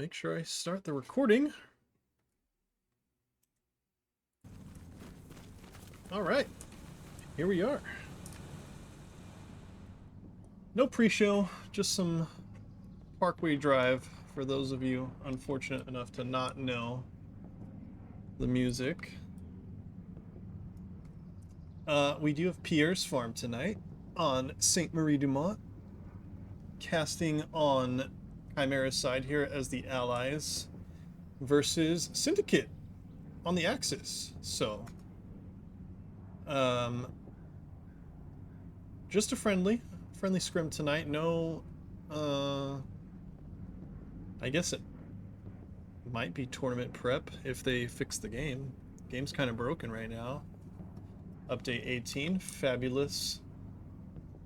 make sure I start the recording. All right, here we are. No pre-show, just some Parkway Drive for those of you unfortunate enough to not know the music. We do have Pierre's farm tonight on St. Marie du Mont, casting on Chimera's side here as the allies versus Syndicate on the Axis. So, just a friendly scrim tonight. No, I guess it might be tournament prep if they fix the game. Game's kind of broken right now. Update 18, fabulous.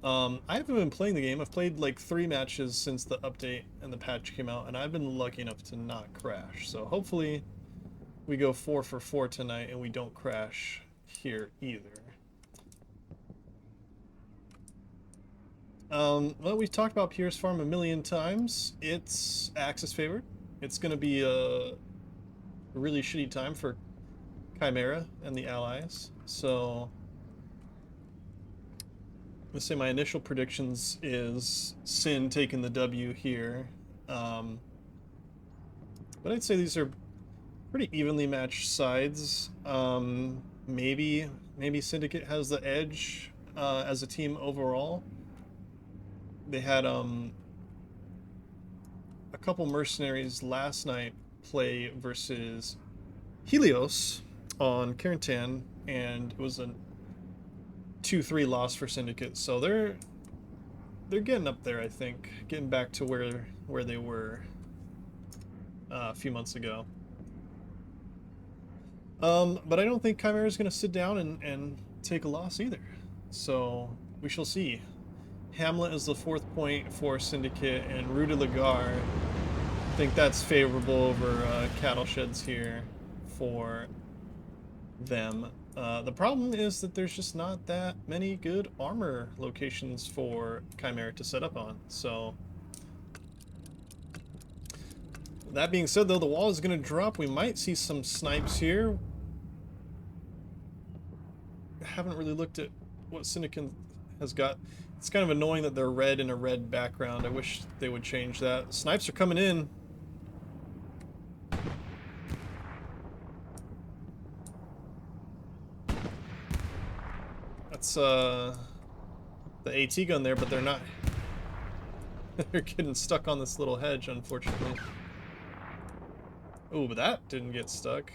I haven't been playing the game. I've played like 3 matches since the update and the patch came out, and I've been lucky enough to not crash. So hopefully we go 4 for 4 tonight and we don't crash here either. Well, we've talked about Pierre's farm a million times. It's Axis favored. It's going to be a really shitty time for Chimera and the allies. So let's say my initial predictions is SYN taking the W here. But I'd say these are pretty evenly matched sides. Maybe Syndicate has the edge as a team overall. They had a couple mercenaries last night play versus Helios on Carentan, and it was a 2-3 loss for Syndicate. So they're getting up there, I think, getting back to where they were a few months ago. But I don't think Chimera is going to sit down and take a loss either. So we shall see. Hamlet is the 4th point for Syndicate, and Rue de la Gare, I think that's favorable over Cattle Sheds here for them. The problem is that there's just not that many good armor locations for Chimera to set up on. So that being said, though, the wall is going to drop. We might see some snipes here. I haven't really looked at what Syndicate has got. It's kind of annoying that they're red in a red background. I wish they would change that. Snipes are coming in. That's the AT gun there, but they're not. They're getting stuck on this little hedge, unfortunately. Oh, but that didn't get stuck.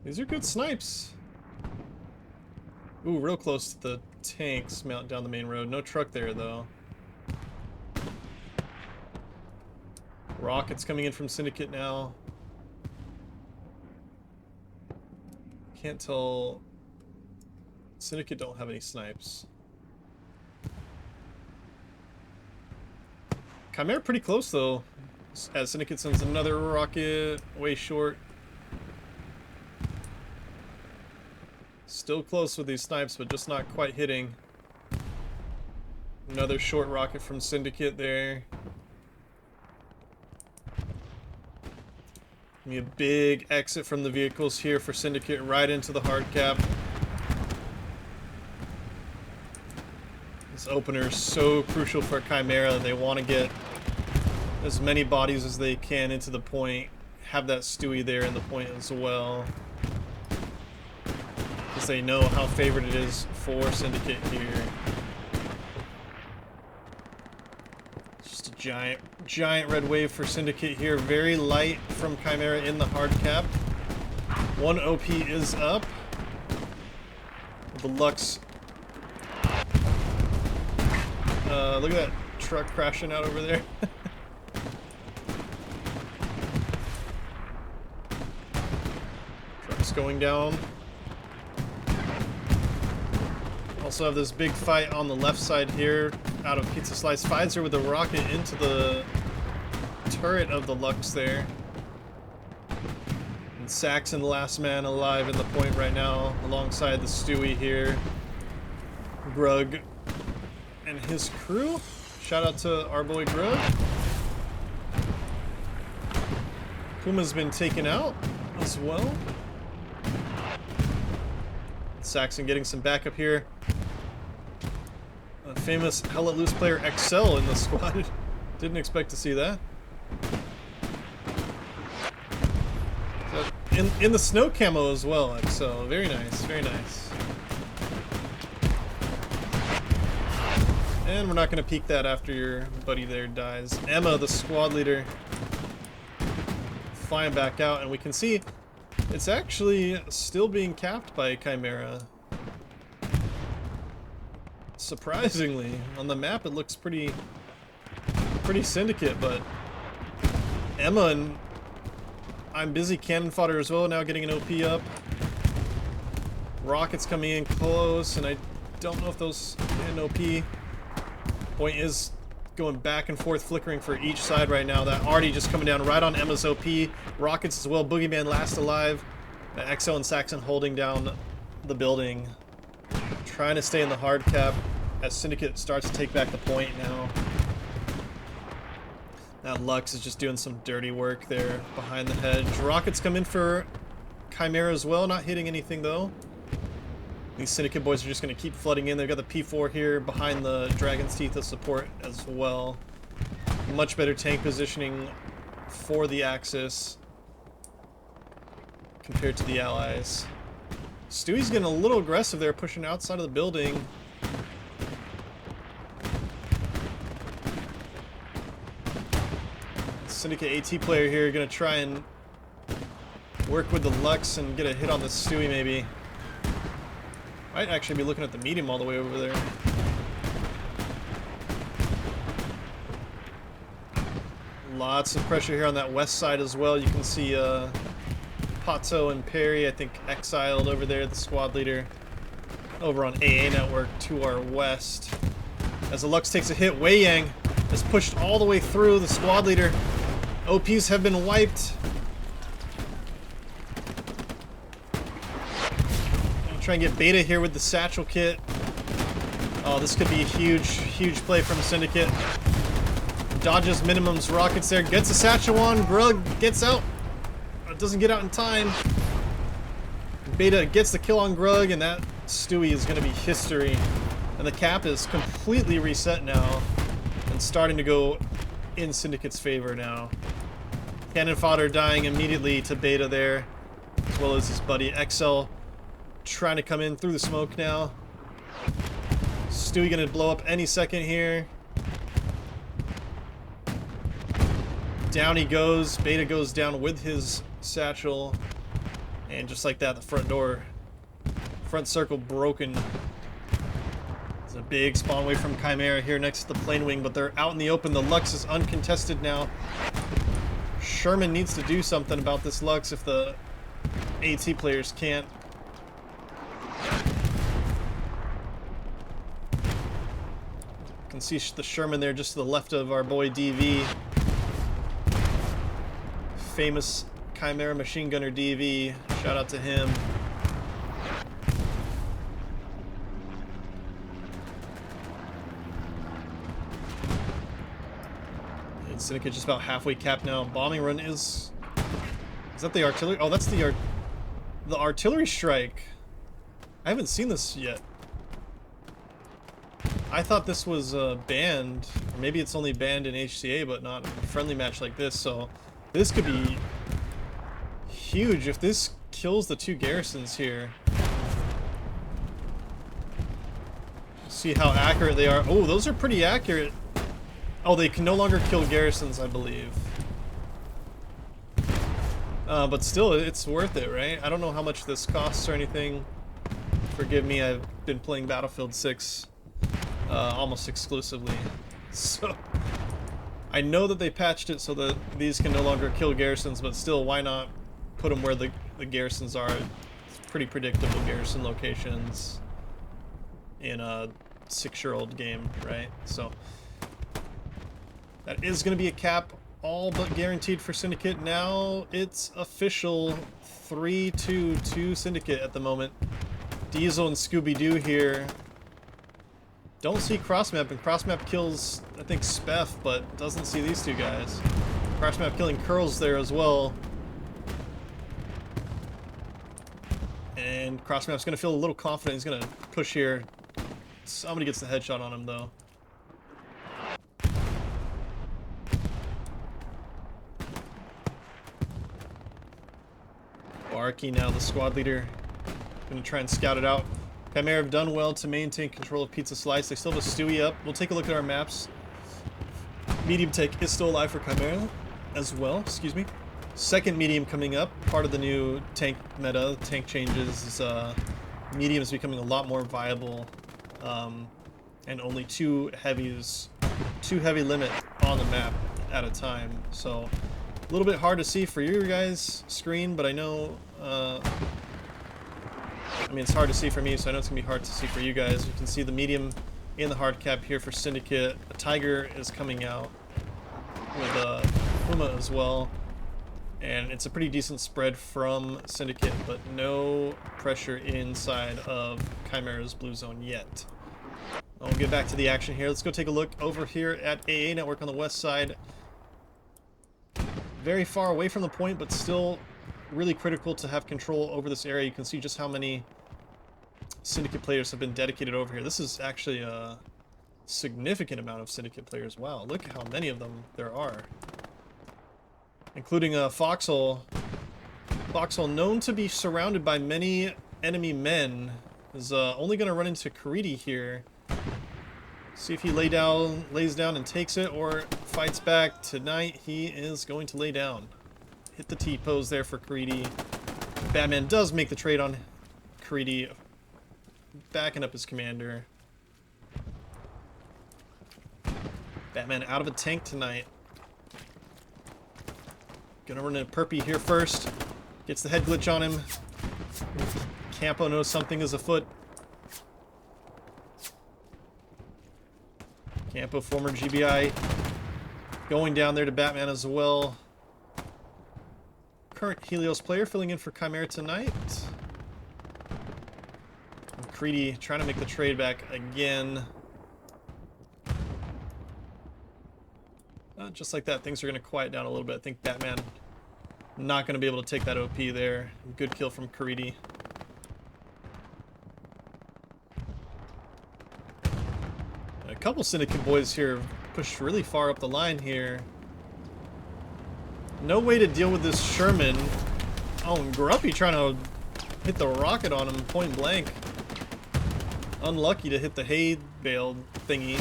These are good snipes. Ooh, real close to the tanks mount down the main road. No truck there, though. Rockets coming in from Syndicate now. Can't tell. Syndicate don't have any snipes. Chimera pretty close, though, as Syndicate sends another rocket way short. Still close with these snipes, but just not quite hitting. Another short rocket from Syndicate there. Be a big exit from the vehicles here for Syndicate right into the hard cap. This opener is so crucial for Chimera. They want to get as many bodies as they can into the point. Have that Stewie there in the point as well. Because they know how favored it is for Syndicate here. Just a giant red wave for Syndicate here. Very light from Chimera in the hard cap. 1 OP is up. The Lux. Look at that truck crashing out over there. Truck's going down. Also have this big fight on the left side here out of Pizza Slice. Pfizer with a rocket into the turret of the Lux there. And Saxon, the last man alive in the point right now, alongside the Stewie here. Grug and his crew Shout out to our boy Grug. Puma's been taken out as well. Saxon getting some backup here. A famous Hell Let Loose player XL in the squad. Didn't expect to see that. So in the snow camo as well, XL. Very nice, very nice. And we're not going to peek that after your buddy there dies. Emma, the squad leader, flying back out, and we can see it's actually still being capped by Chimera. Surprisingly, on the map it looks pretty Syndicate, but Emma and I'm busy cannon fodder as well, now getting an OP up. Rockets coming in close, and I don't know if those hit an OP. Point is going back and forth, flickering for each side right now. That Artie just coming down right on Emma's OP. Rockets as well. Boogeyman last alive. XL and Saxon holding down the building. Trying to stay in the hard cap as Syndicate starts to take back the point now. That Lux is just doing some dirty work there behind the hedge. Rockets come in for Chimera as well. Not hitting anything though. These Syndicate boys are just going to keep flooding in. They've got the P4 here behind the Dragon's Teeth of support as well. Much better tank positioning for the Axis compared to the Allies. Stewie's getting a little aggressive there, pushing outside of the building. Syndicate AT player here going to try and work with the Lux and get a hit on the Stewie maybe. Might actually be looking at the medium all the way over there. Lots of pressure here on that west side as well. You can see Pato and Perry, I think, exiled over there, the squad leader, over on AA network to our west. As the Lux takes a hit, Wei Yang is pushed all the way through the squad leader. OPs have been wiped. Try and get Beta here with the satchel kit. Oh, this could be a huge play from Syndicate. Dodges minimums, rockets there, gets a satchel on. Grug gets out. Doesn't get out in time. Beta gets the kill on Grug, and that Stewie is going to be history. And the cap is completely reset now and starting to go in Syndicate's favor now. Cannon fodder dying immediately to Beta there, as well as his buddy XL. Trying to come in through the smoke now. Stewie gonna blow up any second here. Down he goes. Beta goes down with his satchel. And just like that, the front circle broken. There's a big spawn away from Chimera here next to the plane wing, but they're out in the open. The Lux is uncontested now. Sherman needs to do something about this Lux if the AT players can't. Can see the Sherman there just to the left of our boy DV. Famous Chimera machine gunner DV. Shout out to him. And Syndicate just about halfway capped now. Bombing run is that the artillery? Oh, that's the artillery strike. I haven't seen this yet. I thought this was banned, or maybe it's only banned in HCA, but not in a friendly match like this, so this could be huge if this kills the two garrisons here. See how accurate they are. Oh, those are pretty accurate. Oh, they can no longer kill garrisons, I believe. But still, it's worth it, right? I don't know how much this costs or anything. Forgive me, I've been playing Battlefield 6 almost exclusively, so I know that they patched it so that these can no longer kill garrisons, but still, why not put them where the garrisons are? It's pretty predictable garrison locations in a 6-year-old game, right? So that is going to be a cap, all but guaranteed for Syndicate. Now it's official, 3-2 to Syndicate at the moment. Diesel and Scooby-Doo here Don't see Crossmap, and Crossmap kills, I think, Speff, but doesn't see these two guys. Crossmap killing Curls there as well. And Crossmap's going to feel a little confident. He's going to push here. Somebody gets the headshot on him, though. Barky now, the squad leader. Going to try and scout it out. Chimera have done well to maintain control of Pizza Slice. They still have a Stewie up. We'll take a look at our maps. Medium Tech is still alive for Chimera as well. Excuse me. Second medium coming up. Part of the new tank meta, tank changes, is medium is becoming a lot more viable. And only two heavy limit on the map at a time. So a little bit hard to see for your guys' screen, but I know I mean, it's hard to see for me, so I know it's going to be hard to see for you guys. You can see the medium in the hard cap here for Syndicate. A Tiger is coming out with Puma as well. And it's a pretty decent spread from Syndicate, but no pressure inside of Chimera's blue zone yet. We'll get back to the action here. Let's go take a look over here at AA Network on the west side. Very far away from the point, but still really critical to have control over this area. You can see just how many Syndicate players have been dedicated over here. This is actually a significant amount of Syndicate players. Wow, look at how many of them there are. Including Foxhole. Foxhole, known to be surrounded by many enemy men, is only going to run into Karidi here. See if he lays down and takes it, or fights back. Tonight, he is going to lay down. Hit the T-pose there for Karidi. Batman does make the trade on Karidi, backing up his commander. Batman out of a tank tonight. Gonna run into Perpy here first. Gets the head glitch on him. Campo knows something is afoot. Campo, former GBI, going down there to Batman as well. Current Helios player filling in for Chimera tonight. And Creedy trying to make the trade back again. Just like that, things are going to quiet down a little bit. I think Batman not going to be able to take that OP there. Good kill from Karidi. A couple Syndicate boys here pushed really far up the line here. No way to deal with this Sherman. Oh, and Grumpy trying to hit the rocket on him point blank. Unlucky to hit the hay bale thingy.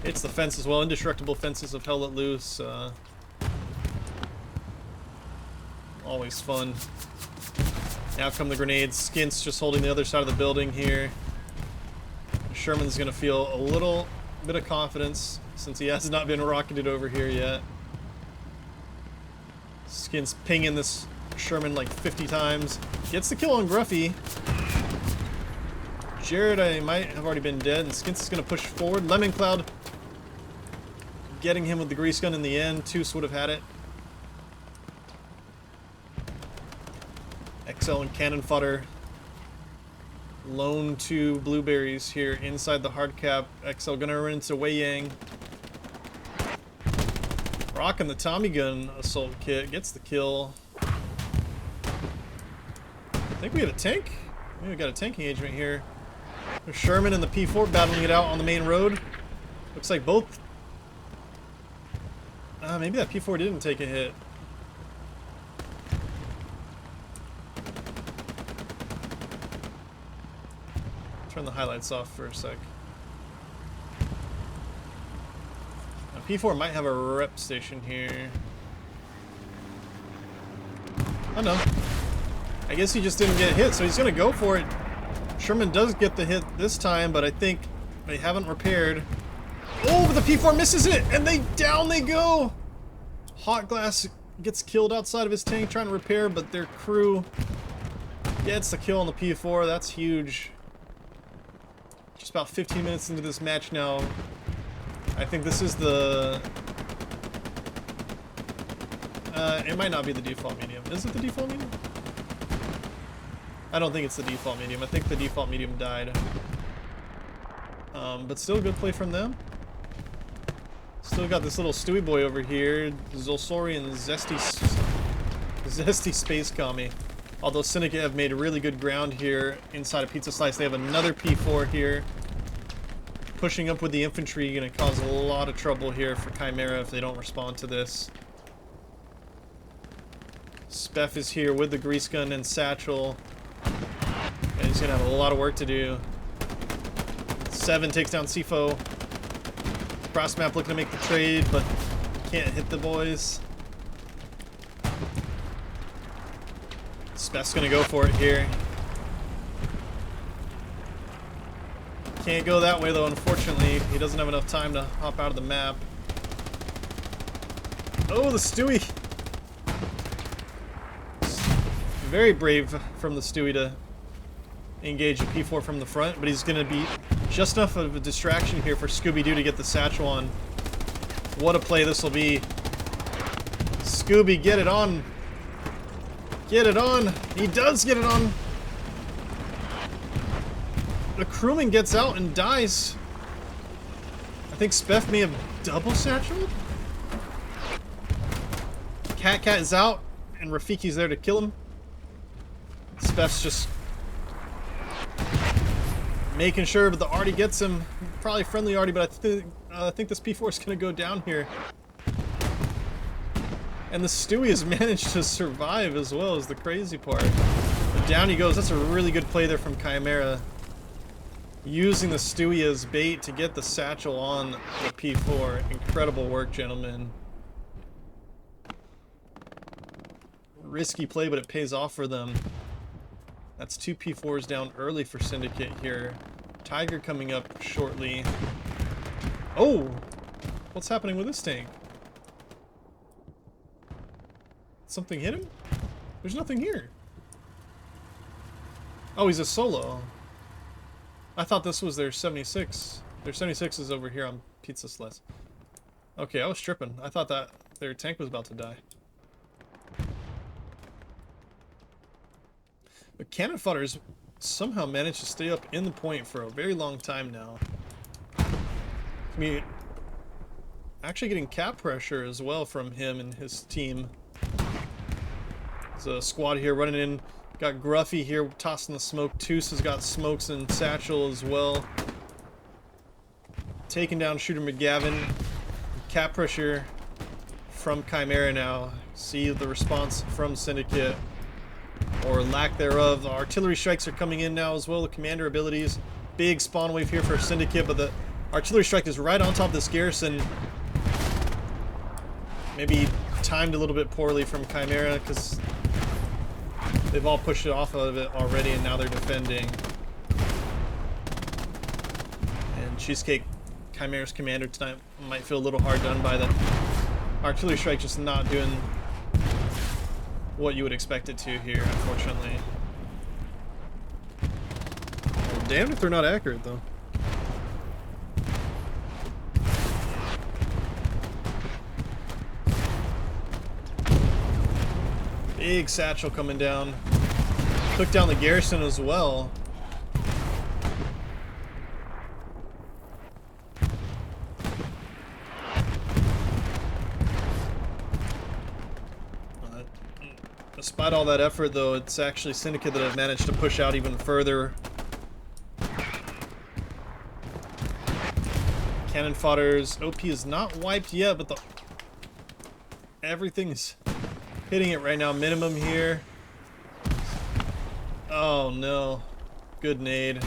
It's the fence as well. Indestructible fences of Hell Let Loose. Always fun. Now come the grenades. Skint's just holding the other side of the building here. Sherman's going to feel a little bit of confidence since he has not been rocketed over here yet. Skint's pinging this Sherman like 50 times. Gets the kill on Gruffy. Jared, I might have already been dead, and Skint's is going to push forward. Lemon Cloud getting him with the grease gun in the end. Toos would have had it. XL and Cannon Fodder. Lone 2 blueberries here inside the hard cap. XL gonna run into Wei Yang. Rocking the Tommy gun assault kit. Gets the kill. I think we have a tank. Maybe we got a tank engagement here. There's Sherman and the P4 battling it out on the main road. Looks like both. Maybe that P4 didn't take a hit. Turn the highlights off for a sec. Now, P4 might have a rep station here. Oh no. I guess he just didn't get hit, so he's gonna go for it. Sherman does get the hit this time, but I think they haven't repaired. Oh, but the P4 misses it, and down they go! Hot Glass gets killed outside of his tank trying to repair, but their crew gets the kill on the P4. That's huge. Just about 15 minutes into this match now. I think this is the... it might not be the default medium. Is it the default medium? I don't think it's the default medium. I think the default medium died. But still good play from them. Still got this little Stewie boy over here, Zolsori and Zesty Space Commie. Although Syndicate have made really good ground here inside of Pizza Slice. They have another P4 here. Pushing up with the infantry, going to cause a lot of trouble here for Chimera if they don't respond to this. Speff is here with the grease gun and satchel. And he's going to have a lot of work to do. 7 takes down Sifo. Cross map looking to make the trade, but can't hit the boys. Speff's going to go for it here. Can't go that way though, unfortunately. He doesn't have enough time to hop out of the map. Oh, the Stewie! Very brave from the Stewie to engage a P4 from the front, but he's going to be just enough of a distraction here for Scooby-Doo to get the satchel on. What a play this will be. Scooby, get it on! Get it on! He does get it on! The crewman gets out and dies. I think Speff may have double satcheled. Cat is out, and Rafiki's there to kill him. Speff's just making sure, but the Artie gets him. Probably friendly Artie, but I think this P4 is going to go down here. And the Stewie has managed to survive as well, as the crazy part. But down he goes. That's a really good play there from Chimera. Using the Stewie as bait to get the satchel on the P4. Incredible work, gentlemen. Risky play, but it pays off for them. That's 2 P4s down early for Syndicate here. Tiger coming up shortly. Oh! What's happening with this tank? Something hit him? There's nothing here. Oh, he's a solo. I thought this was their 76. Their 76 is over here on Pizza Slice. Okay, I was tripping. I thought that their tank was about to die. But cannon fodders somehow managed to stay up in the point for a very long time now. I mean, actually getting cap pressure as well from him and his team. There's a squad here running in. Got Gruffy here tossing the smoke. Toos has got smokes and satchel as well. Taking down Shooter McGavin. Cap pressure from Chimera now. See the response from Syndicate, or lack thereof. The artillery strikes are coming in now as well. The commander abilities. Big spawn wave here for Syndicate, but the artillery strike is right on top of this garrison. Maybe timed a little bit poorly from Chimera because they've all pushed it off of it already, and now they're defending. And Cheesecake, Chimera's commander tonight, might feel a little hard done by the artillery strike, just not doing what you would expect it to here, unfortunately. Well, damned if they're not accurate, though. Big satchel coming down. Took down the garrison as well. Despite all that effort, though, it's actually Syndicate that have managed to push out even further. Cannon fodder's OP is not wiped yet, but everything's hitting it right now. Minimum here. Oh no. Good nade.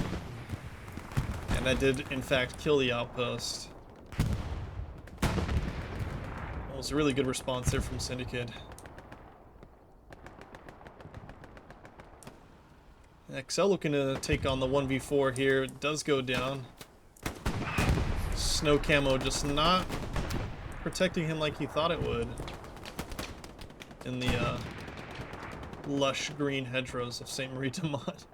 And that did, in fact, kill the outpost. Well, it was a really good response there from Syndicate. XL looking to take on the 1v4 here. It does go down. Snow camo just not protecting him like he thought it would in the lush green hedgerows of St. Marie de Mont.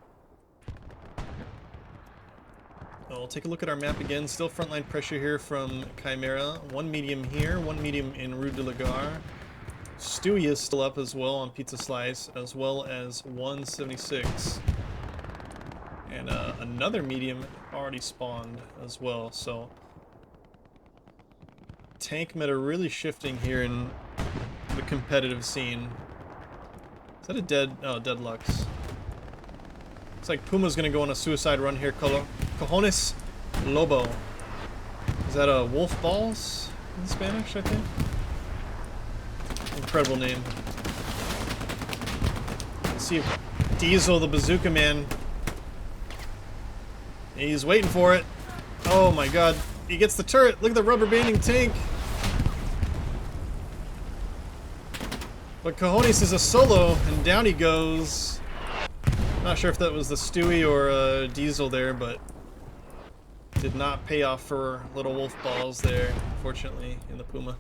We'll take a look at our map again. Still frontline pressure here from Chimera. One medium here, one medium in Rue de la Gare. Stewie is still up as well on Pizza Slice, as well as 176. And another medium already spawned as well, so tank meta really shifting here in the competitive scene. Is that a dead? Oh, dead Lux. Looks like Puma's gonna go on a suicide run here. Cojones Lobo. Is that a wolf balls in Spanish, I think? Incredible name. Let's see if Diesel, the bazooka man. He's waiting for it. Oh my god. He gets the turret. Look at the rubber banding tank. But Cojones is a solo, and down he goes. Not sure if that was the Stewie or Diesel there, but did not pay off for little wolf balls there, unfortunately, in the Puma.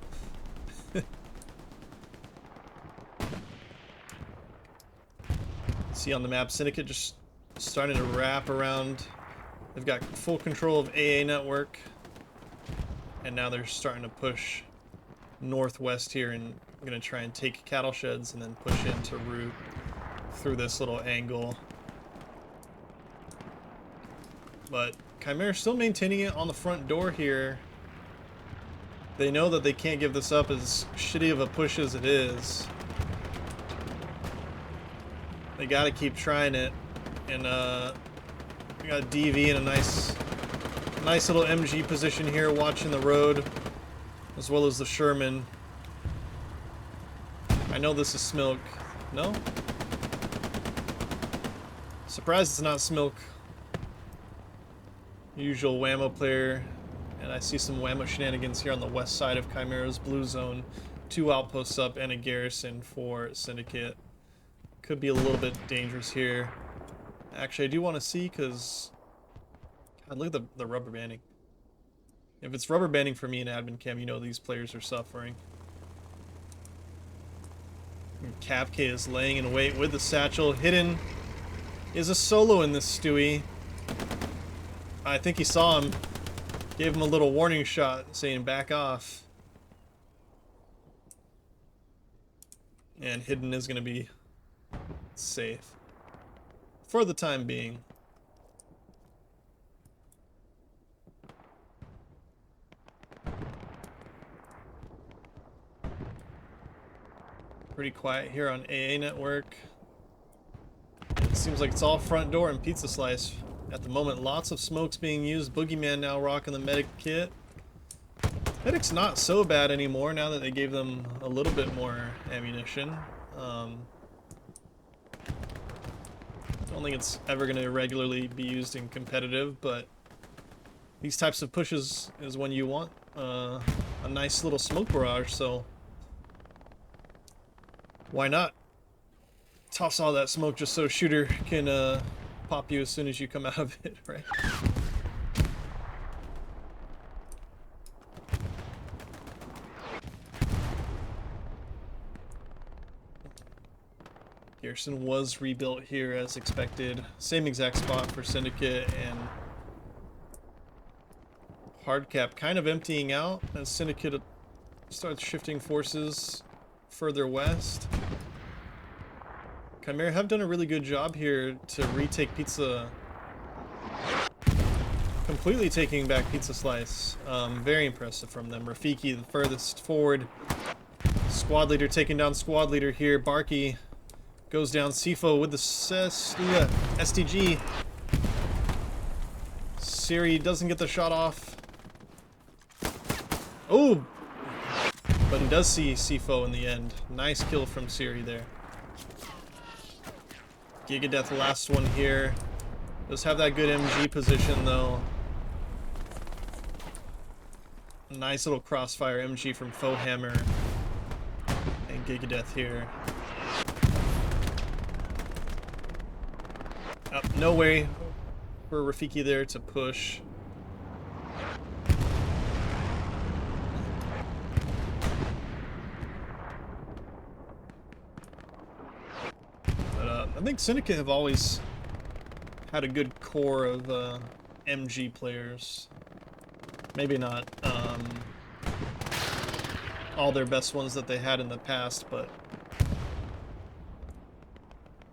See on the map, Syndicate just starting to wrap around. They've got full control of AA network, and now they're starting to push northwest here and gonna try and take cattle sheds and then push into route through this little angle. But Chimera still maintaining it on the front door here. They know that they can't give this up, as shitty of a push as it is. They gotta keep trying it. And we got DV in a nice little MG position here, watching the road, as well as the Sherman. I know this is Smilk. No? Surprised it's not Smilk. Usual Whammo player. And I see some Whammo shenanigans here on the west side of Chimera's blue zone. 2 outposts up and a garrison for Syndicate. Could be a little bit dangerous here. Actually, I do want to see, because God, look at the rubber banding. If it's rubber banding for me in admin cam, you know these players are suffering. Capk is laying in wait with the satchel. Hidden is a solo in this Stewie. I think he saw him. Gave him a little warning shot saying back off. And Hidden is going to be safe for the time being. Pretty quiet here on AA network. It seems like it's all front door and pizza slice at the moment. Lots of smokes being used. Boogeyman now rocking the medic kit. Medic's not so bad anymore now that they gave them a little bit more ammunition. Don't think it's ever going to regularly be used in competitive, but these types of pushes is when you want a nice little smoke barrage, so why not toss all that smoke just so shooter can pop you as soon as you come out of it, right? Garrison was rebuilt here as expected. Same exact spot for Syndicate, and Hardcap kind of emptying out as Syndicate starts shifting forces further west. Chimera have done a really good job here to retake Pizza, completely taking back Pizza Slice. Very impressive from them. Rafiki the furthest forward. Squad leader taking down squad leader here. Barky goes down. Sifo with the STG. Siri doesn't get the shot off. Oh! But he does see Sifo in the end. Nice kill from Siri there. Gigadeath last one here. Does have that good MG position though. Nice little crossfire MG from Fohammer. And Gigadeath here. No way for Rafiki there to push. But I think Syndicate have always had a good core of MG players. Maybe not all their best ones that they had in the past, but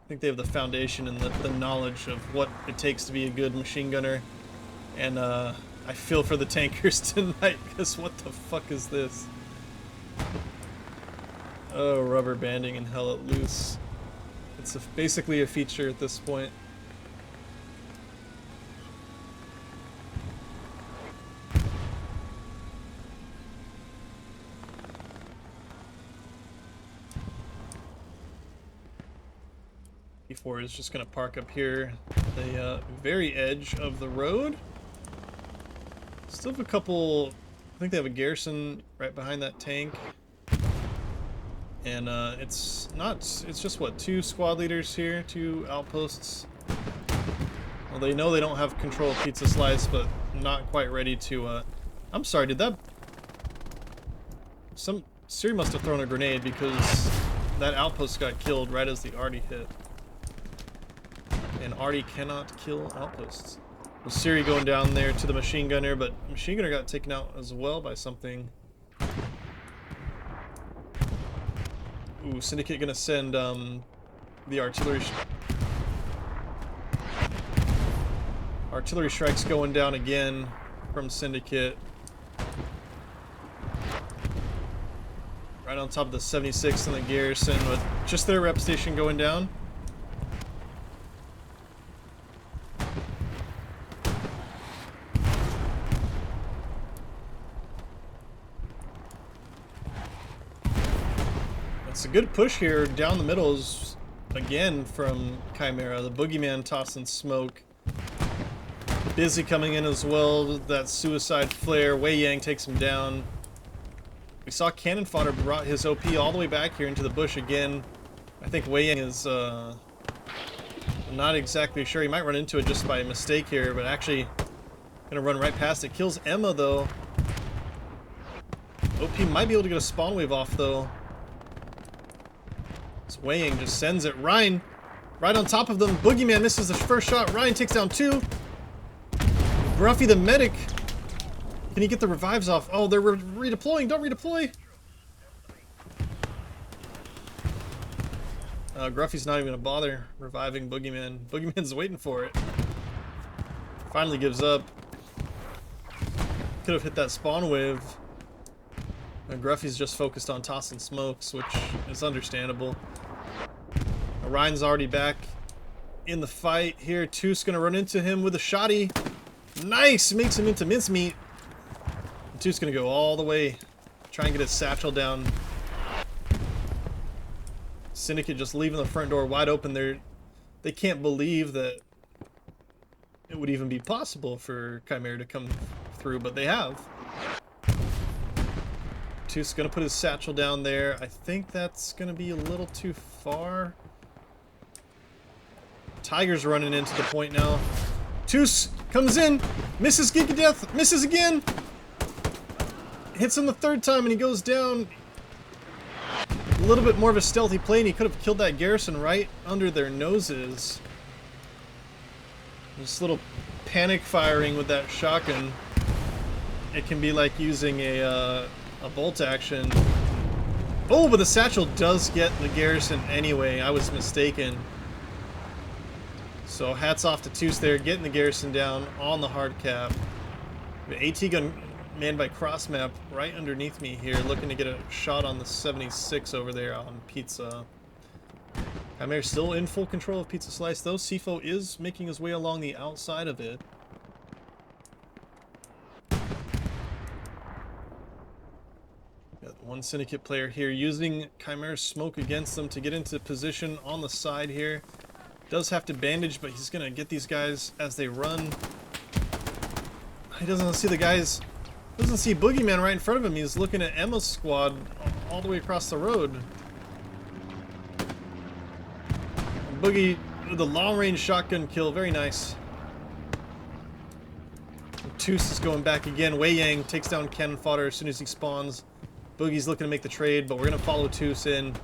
I think they have the foundation and the knowledge of what it takes to be a good machine gunner. And I feel for the tankers tonight, because what the fuck is this? Oh, rubber banding and hell it loose. It's basically a feature at this point. P4 is just going to park up here at the very edge of the road. Still have a couple, I think they have a garrison right behind that tank. And it's just what, 2 squad leaders here, 2 outposts. Well, they know they don't have control of Pizza Slice, but not quite ready to, I'm sorry, did that... Siri must have thrown a grenade, because that outpost got killed right as the arty hit. And arty cannot kill outposts. With Siri going down there to the machine gunner, but machine gunner got taken out as well by something. Ooh, Syndicate gonna send the artillery strikes going down again from Syndicate. Right on top of the 76th and the garrison, with just their rep station going down. It's a good push here down the middle is again from Chimera. The boogeyman tossing smoke. Busy coming in as well. That suicide flare. Wei Yang takes him down. We saw cannon fodder brought his OP all the way back here into the bush again. I think Wei Yang is not exactly sure. He might run into it just by mistake here, but actually gonna run right past it. Kills Emma though. OP might be able to get a spawn wave off though. Wei Yang just sends it. Ryan, right on top of them. Boogeyman misses the first shot. Ryan takes down 2. Gruffy the medic. Can he get the revives off? Oh, they're redeploying. Don't redeploy. Gruffy's not even going to bother reviving Boogeyman. Boogeyman's waiting for it. Finally gives up. Could have hit that spawn wave. And Gruffy's just focused on tossing smokes, which is understandable. Ryan's already back in the fight here. Two's gonna run into him with a shotty. Nice! Makes him into mincemeat. Two's gonna go all the way. Try and get his satchel down. Syndicate just leaving the front door wide open. They can't believe that it would even be possible for Chimera to come through, but they have. Two's gonna put his satchel down there. I think that's gonna be a little too far. Tiger's running into the point now. Toos comes in, misses Giga Death, misses again. Hits him the 3rd time and he goes down. A little bit more of a stealthy play and he could have killed that garrison right under their noses. This little panic firing with that shotgun. It can be like using a bolt action. Oh, but the satchel does get the garrison anyway. I was mistaken. So hats off to Toos there, getting the garrison down on the hard cap. The AT gun manned by Crossmap right underneath me here, looking to get a shot on the 76 over there on Pizza. Chimera still in full control of Pizza Slice though. Sifo is making his way along the outside of it. Got one Syndicate player here using Chimera's smoke against them to get into position on the side here. Does have to bandage, but he's gonna get these guys as they run. He doesn't see the guys, doesn't see Boogeyman right in front of him. He's looking at Emma's squad all the way across the road. Boogie with a long-range shotgun kill, very nice. Toos is going back again. Wei Yang takes down cannon fodder as soon as he spawns. Boogie's looking to make the trade, but we're gonna follow Toos in.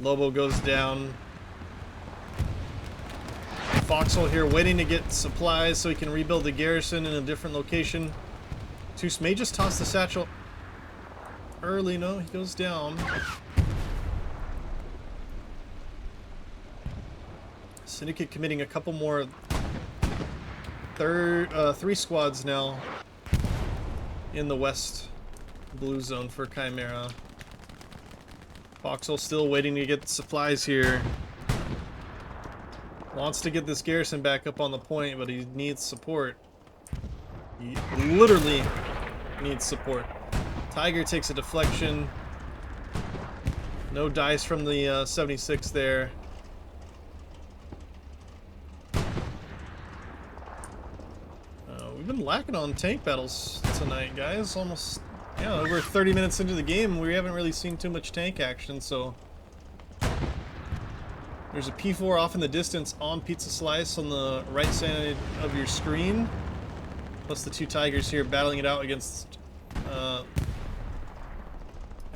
Lobo goes down. Foxhole here waiting to get supplies so he can rebuild the garrison in a different location. Toos may just toss the satchel early. No, he goes down. Syndicate committing a couple more 3 squads now in the west blue zone for Chimera. Foxhole still waiting to get supplies here. Wants to get this garrison back up on the point, but he needs support. He literally needs support. Tiger takes a deflection. No dice from the 76 there. We've been lacking on tank battles tonight, guys. Almost, yeah, over 30 minutes into the game, we haven't really seen too much tank action, so... There's a P4 off in the distance on Pizza Slice on the right side of your screen. Plus the 2 Tigers here battling it out against, at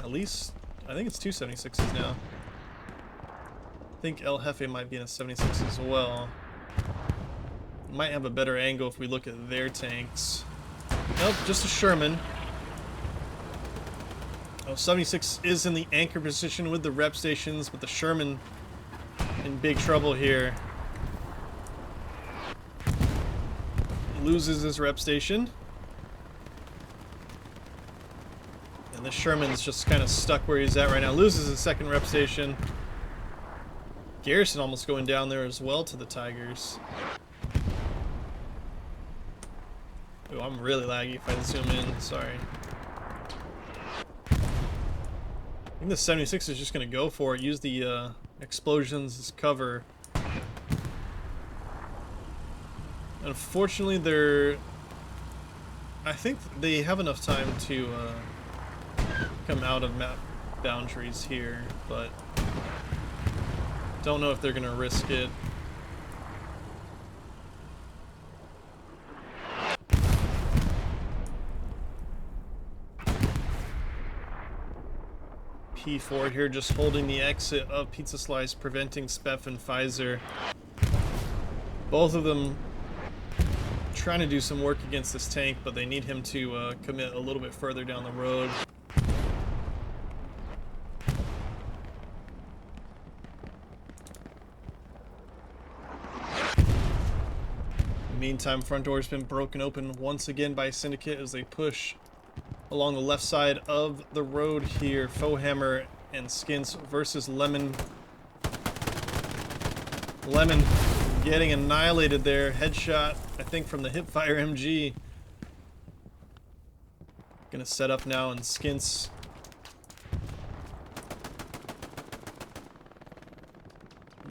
least, I think it's 2 76s now. I think El Jefe might be in a 76 as well. Might have a better angle if we look at their tanks. Nope, just a Sherman. Oh, 76 is in the anchor position with the rep stations, but the Sherman in big trouble here. Loses his rep station. And the Sherman's just kind of stuck where he's at right now. Loses his 2nd rep station. Garrison almost going down there as well to the Tigers. Oh, I'm really laggy if I zoom in, sorry. I think the 76 is just going to go for it, use the explosions as cover. Unfortunately, I think they have enough time to come out of map boundaries here, but don't know if they're going to risk it. P4 here just holding the exit of Pizza Slice, preventing Speff and Pfizer. Both of them trying to do some work against this tank, but they need him to commit a little bit further down the road. Meantime, front door's been broken open once again by Syndicate as they push along the left side of the road here. Foehammer and Skins versus Lemon. Lemon getting annihilated there. Headshot, I think, from the hipfire MG. Gonna set up now, and Skins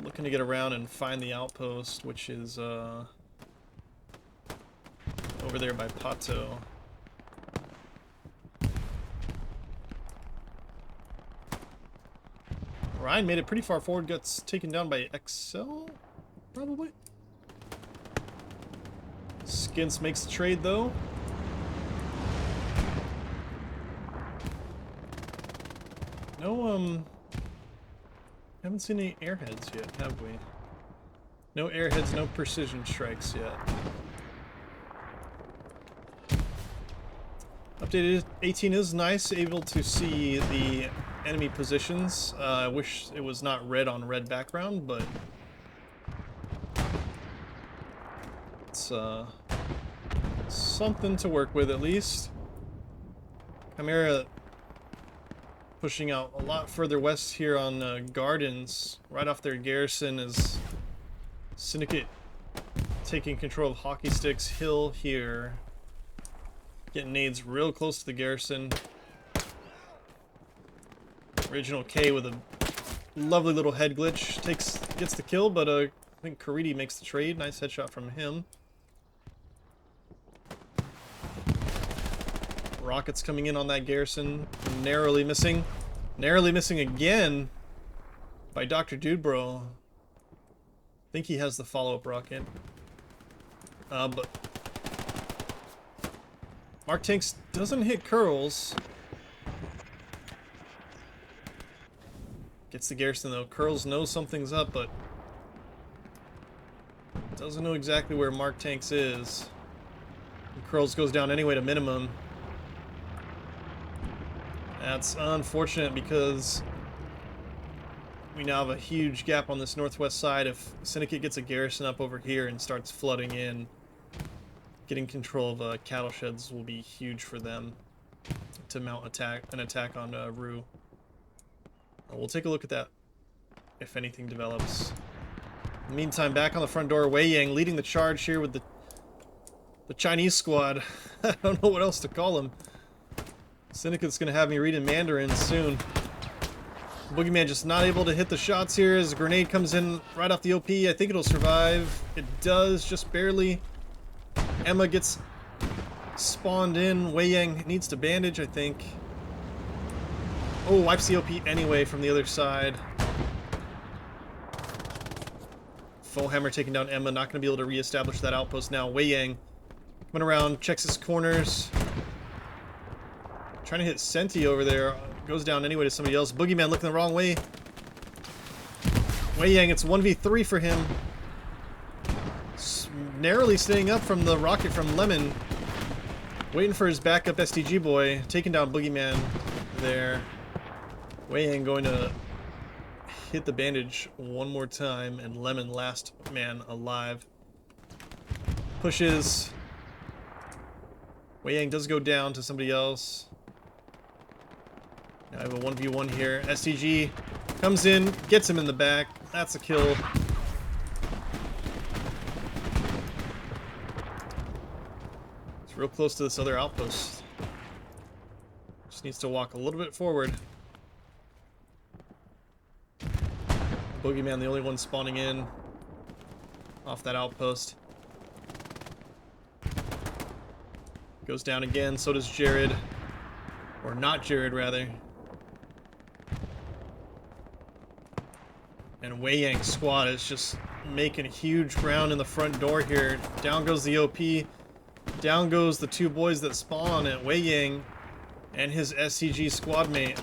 looking to get around and find the outpost, which is over there by Pato. Ryan made it pretty far forward, gets taken down by XL, probably. Skins makes the trade though. No, haven't seen any airheads yet, have we? No airheads, no precision strikes yet. Updated 18 is nice, able to see the enemy positions. I wish it was not red on red background, but it's something to work with at least. Chimera pushing out a lot further west here on Gardens, right off their garrison, as Syndicate taking control of Hockey Sticks Hill here. Getting nades real close to the garrison. Original K with a lovely little head glitch gets the kill, but I think Karidi makes the trade. Nice headshot from him. Rockets coming in on that garrison, narrowly missing. Narrowly missing again by Dr. Dudebro. I think he has the follow-up rocket. But Mark Tanks doesn't hit Curls. Gets the garrison though. Curls knows something's up, but doesn't know exactly where Mark Tanks is. And Curls goes down anyway to minimum. That's unfortunate because we now have a huge gap on this northwest side. If Syndicate gets a garrison up over here and starts flooding in, getting control of cattle sheds will be huge for them to mount an attack on Ru. We'll take a look at that if anything develops. In the meantime, back on the front door, Wei Yang leading the charge here with the Chinese squad. I don't know what else to call him. Syndicate's gonna have me read in Mandarin soon. Boogeyman just not able to hit the shots here as a grenade comes in right off the OP. I think it'll survive. It does, just barely. Emma gets spawned in. Wei Yang needs to bandage, I think. Oh, wipes the OP anyway from the other side. Foehammer taking down Emma, not going to be able to reestablish that outpost now. Wei Yang coming around, checks his corners. Trying to hit Senti over there. Goes down anyway to somebody else. Boogeyman looking the wrong way. Wei Yang, it's 1v3 for him. Narrowly staying up from the rocket from Lemon. Waiting for his backup STG boy. Taking down Boogeyman there. Wei Yang going to hit the bandage one more time, and Lemon last man alive. Pushes. Wei Yang does go down to somebody else. Now I have a 1v1 here. STG comes in, gets him in the back. That's a kill. It's real close to this other outpost. Just needs to walk a little bit forward. Boogeyman, the only one spawning in off that outpost. Goes down again, so does Jared. Or not Jared, rather. And Wei Yang's squad is just making huge ground in the front door here. Down goes the OP. Down goes the two boys that spawn on it. Wei Yang and his SCG squad mate.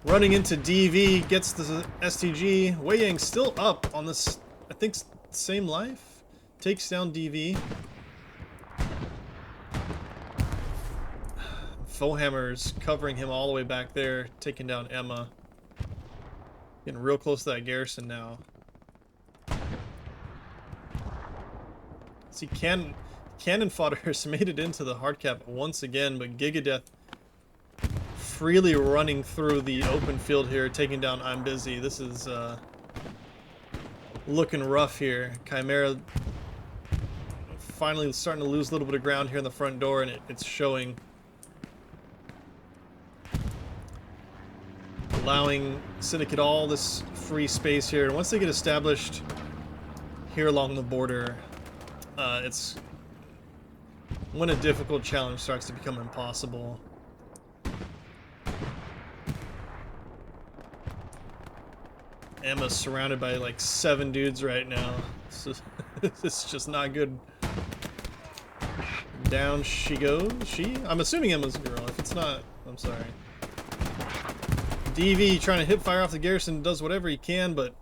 Running into DV, gets the STG. Wei Yang still up on this, I think, same life. Takes down DV. Foehammer's covering him all the way back there, taking down Emma. Getting real close to that garrison now. See, cannon fodder has made it into the hard cap once again, but Gigadeath freely running through the open field here, taking down I'm Busy. This is looking rough here. Chimera finally starting to lose a little bit of ground here in the front door, and it's showing. Allowing Syndicate all this free space here, and once they get established here along the border, it's when a difficult challenge starts to become impossible. Emma's surrounded by like 7 dudes right now. It's just not good. Down she goes. I'm assuming Emma's a girl. If it's not, I'm sorry. DV trying to hip fire off the garrison, does whatever he can, but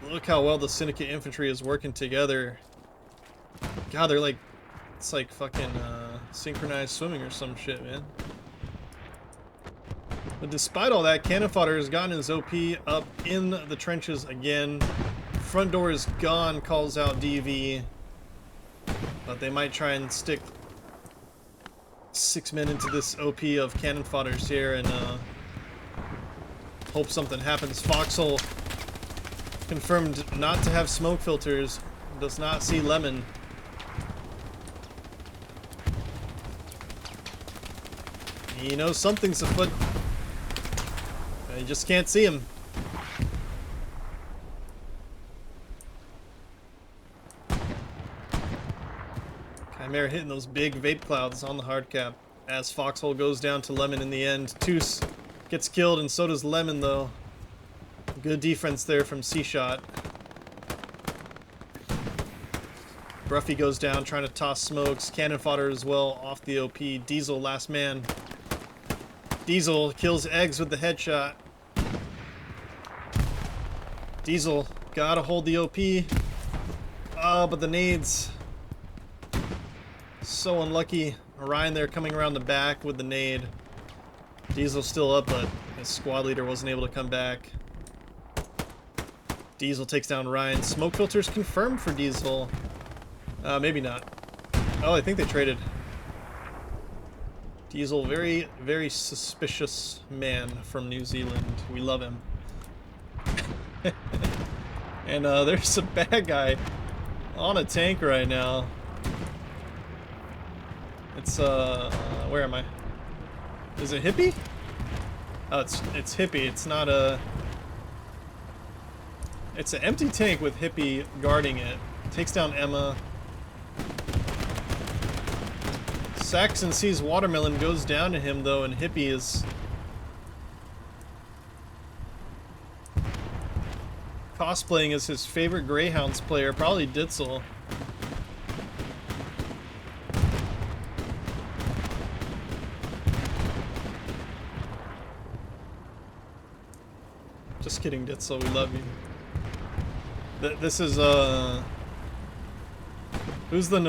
look how well the Syndicate infantry is working together. God, they're like, it's like fucking synchronized swimming or some shit, man. But despite all that, cannon fodder has gotten his OP up in the trenches again. Front door is gone, calls out DV, but they might try and stick 6 men into this OP of cannon fodders here and hope something happens. Foxhole confirmed not to have smoke filters, does not see Lemon. He knows something's afoot. You just can't see him. Chimera hitting those big vape clouds on the hard cap as Foxhole goes down to Lemon in the end. Toos gets killed, and so does Lemon, though. Good defense there from C-Shot. Bruffy goes down, trying to toss smokes. Cannon fodder as well, off the OP. Diesel, last man. Diesel kills Eggs with the headshot. Diesel, gotta hold the OP. Oh, but the nades. So unlucky. Orion there coming around the back with the nade. Diesel's still up, but his squad leader wasn't able to come back. Diesel takes down Ryan. Smoke filters confirmed for Diesel. Maybe not. Oh, I think they traded. Diesel, very, very suspicious man from New Zealand. We love him. And there's a bad guy on a tank right now. It's where am I? Is it Hippie? Oh, it's Hippie. It's not a. It's an empty tank with Hippie guarding it. Takes down Emma. Saxon sees Watermelon, goes down to him though, and Hippie is cosplaying as his favorite Greyhounds player, probably Ditzel. Just kidding, Ditzel, we love you. This is who's the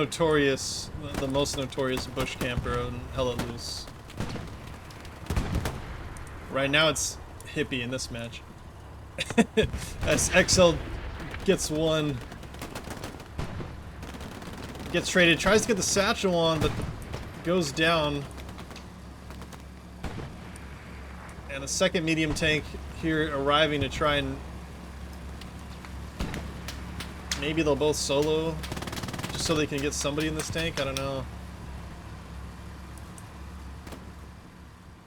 most notorious bush camper on Hella Loose? Right now it's Hippie in this match. As XL gets one, gets traded, tries to get the satchel on, but goes down. And a second medium tank here arriving to try and maybe they'll both solo just so they can get somebody in this tank. I don't know.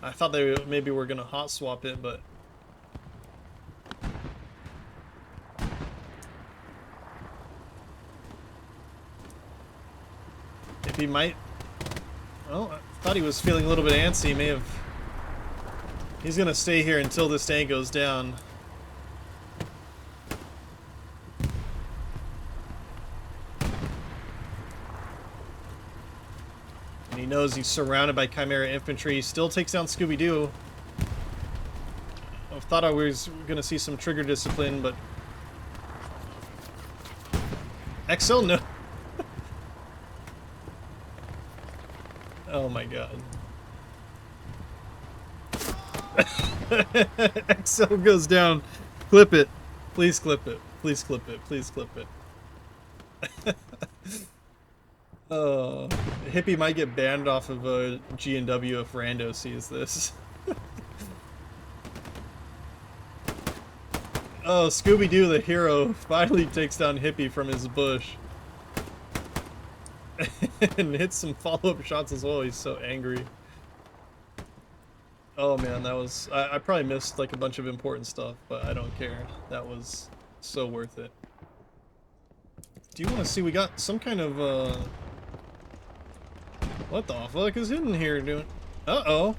I thought they maybe were gonna hot swap it, but if he might, well, I thought he was feeling a little bit antsy. He may have. He's gonna stay here until this tank goes down. And he knows he's surrounded by Chimera infantry. He still takes down Scooby-Doo. I thought I was gonna see some trigger discipline, but XL, no. Oh my god. XL goes down. Clip it. Please clip it. Please clip it. Please clip it. Oh, Hippie might get banned off of G&W if Rando sees this. Oh, Scooby-Doo the hero finally takes down Hippie from his bush. And hits some follow-up shots as well. He's so angry. Oh man, that was... I probably missed like a bunch of important stuff, but I don't care. That was so worth it. Do you want to see? We got some kind of... What the fuck is hidden here doing? Uh-oh.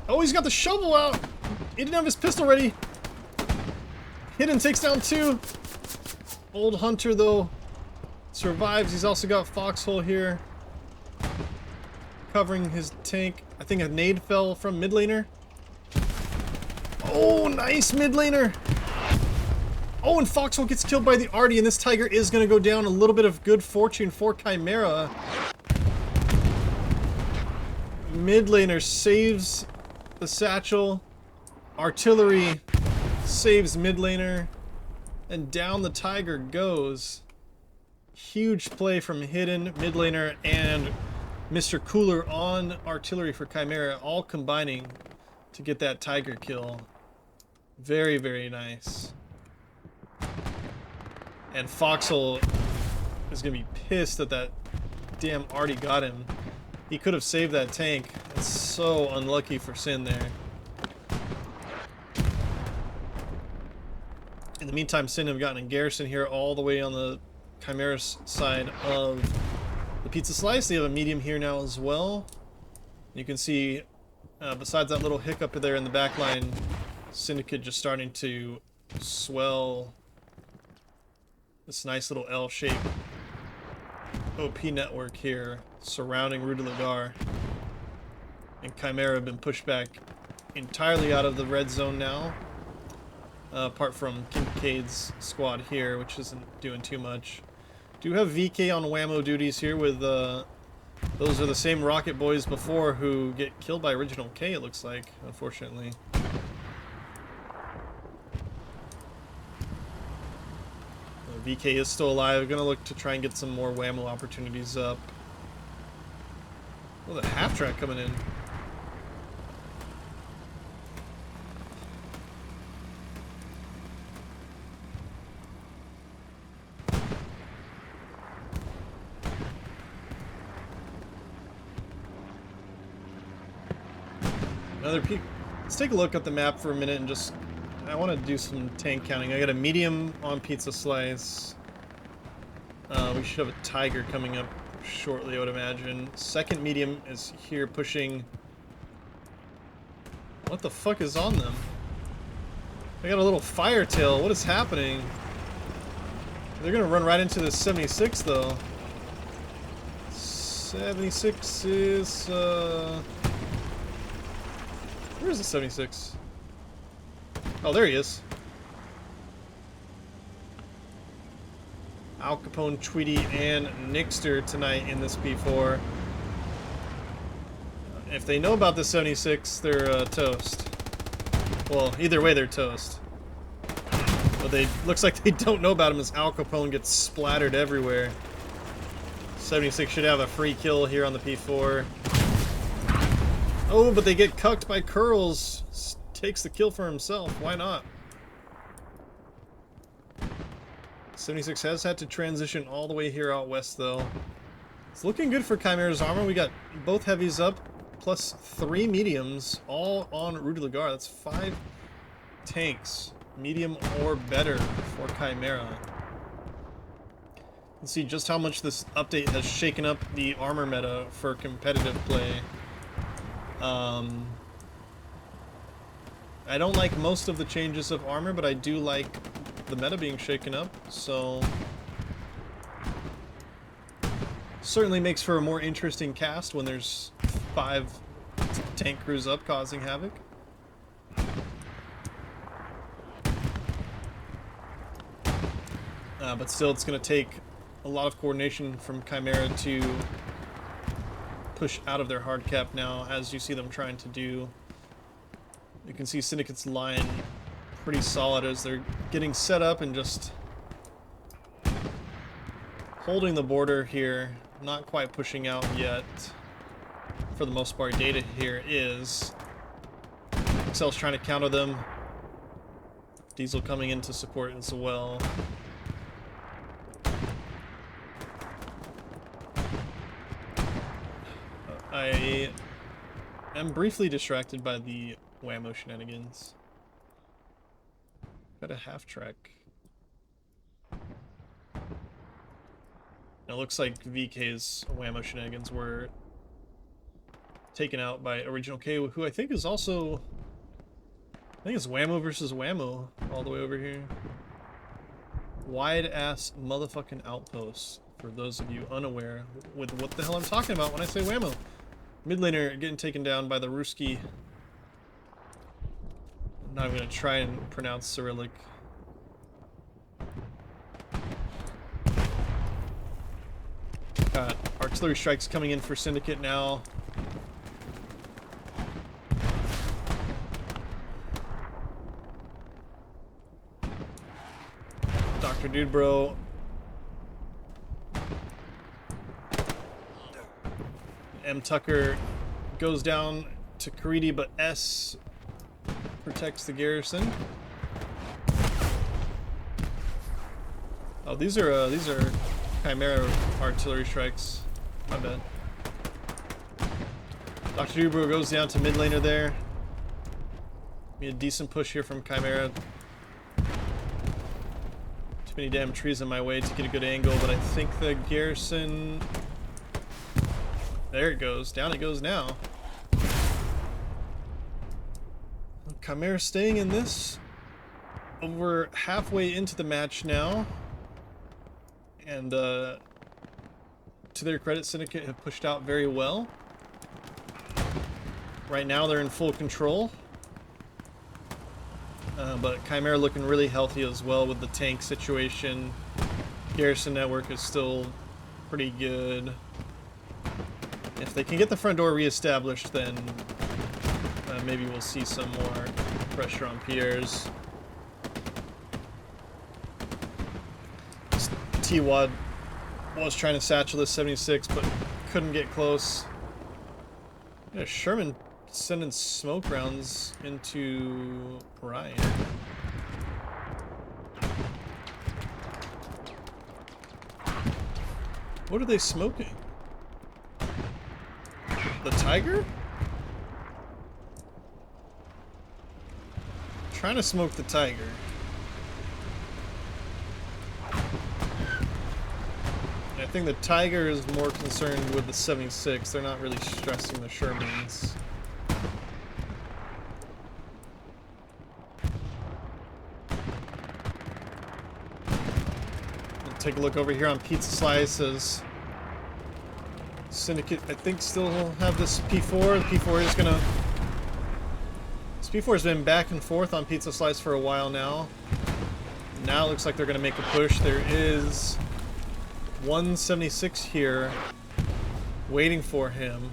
Oh, he's got the shovel out! He didn't have his pistol ready. Hidden takes down 2. Old Hunter, though, survives. He's also got Foxhole here, covering his tank. I think a nade fell from mid laner. Oh, nice mid laner. Oh, and Foxhole gets killed by the Artie, and this Tiger is going to go down. A little bit of good fortune for Chimera. Mid laner saves the satchel. Artillery saves mid laner. And down the Tiger goes. Huge play from Hidden, mid laner, and Mr. Cooler on artillery for Chimera, all combining to get that Tiger kill. Very, very nice. And Foxhole is going to be pissed that that damn Artie got him. He could have saved that tank. It's so unlucky for SYN there. In the meantime, SYN have gotten a garrison here all the way on the Chimera's side of the pizza slice. They have a medium here now as well. You can see, besides that little hiccup there in the back line, Syndicate just starting to swell this nice little L-shaped OP network here surrounding Rue de la Gare. And Chimera have been pushed back entirely out of the red zone now. Apart from Kincaid's squad here, which isn't doing too much. Do have VK on whammo duties here with Those are the same rocket boys before who get killed by Original K, it looks like, unfortunately. VK is still alive. Gonna look to try and get some more whammo opportunities up. Oh, the half track coming in. Another peak. Let's take a look at the map for a minute and just... I want to do some tank counting. I got a medium on Pizza Slice. We should have a Tiger coming up shortly, I would imagine. Second medium is here pushing... What the fuck is on them? They got a little fire tail. What is happening? They're gonna run right into this 76 though. 76 is... Where is the 76? Oh, there he is. Al Capone, Tweety, and Nixter tonight in this P4. If they know about the 76, they're toast. Well, either way, they're toast. But looks like they don't know about him as Al Capone gets splattered everywhere. 76 should have a free kill here on the P4. Oh, but they get cucked by Curls. Takes the kill for himself. Why not? 76 has had to transition all the way here out west, though. It's looking good for Chimera's armor. We got both heavies up, plus 3 mediums, all on Rudy Lagar. That's 5 tanks, medium or better for Chimera. Let's see just how much this update has shaken up the armor meta for competitive play. I don't like most of the changes of armor, but I do like the meta being shaken up, so certainly makes for a more interesting cast when there's 5 tank crews up causing havoc. But still, it's going to take a lot of coordination from Chimera to push out of their hard cap now, as you see them trying to do. You can see Syndicate's line pretty solid as they're getting set up and just holding the border here, not quite pushing out yet. For the most part, Data here is. Excel's trying to counter them. Diesel coming in to support as well. I am briefly distracted by the whammo shenanigans. Got a half track. It looks like VK's whammo shenanigans were taken out by Original K, who I think is also... I think it's whammo versus whammo all the way over here. Wide-ass motherfucking outpost, for those of you unaware with what the hell I'm talking about when I say whammo. Mid laner getting taken down by the Ruski. I'm not even going to try and pronounce Cyrillic. Got artillery strikes coming in for Syndicate now. Dr. Dude Bro. M. Tucker goes down to Karidi, but S protects the garrison. Oh, these are Chimera artillery strikes. My bad. Dr. Dubro goes down to mid laner there. Be a decent push here from Chimera. Too many damn trees in my way to get a good angle, but I think the garrison... There it goes. Down it goes now. Chimera staying in this. Over halfway into the match now. And to their credit, Syndicate have pushed out very well. Right now they're in full control. But Chimera looking really healthy as well with the tank situation. Garrison network is still pretty good. If they can get the front door reestablished, then maybe we'll see some more pressure on Pierre's. T-Wad was trying to satchel this 76, but couldn't get close. Yeah, Sherman sending smoke rounds into Ryan. What are they smoking? The Tiger? Trying to smoke the Tiger. I think the Tiger is more concerned with the 76. They're not really stressing the Shermans. We'll take a look over here on Pizza Slices. Syndicate, I think, still have this P4. The P4 is gonna... This P4 has been back and forth on Pizza Slice for a while now. Now it looks like they're gonna make a push. There is 176 here waiting for him.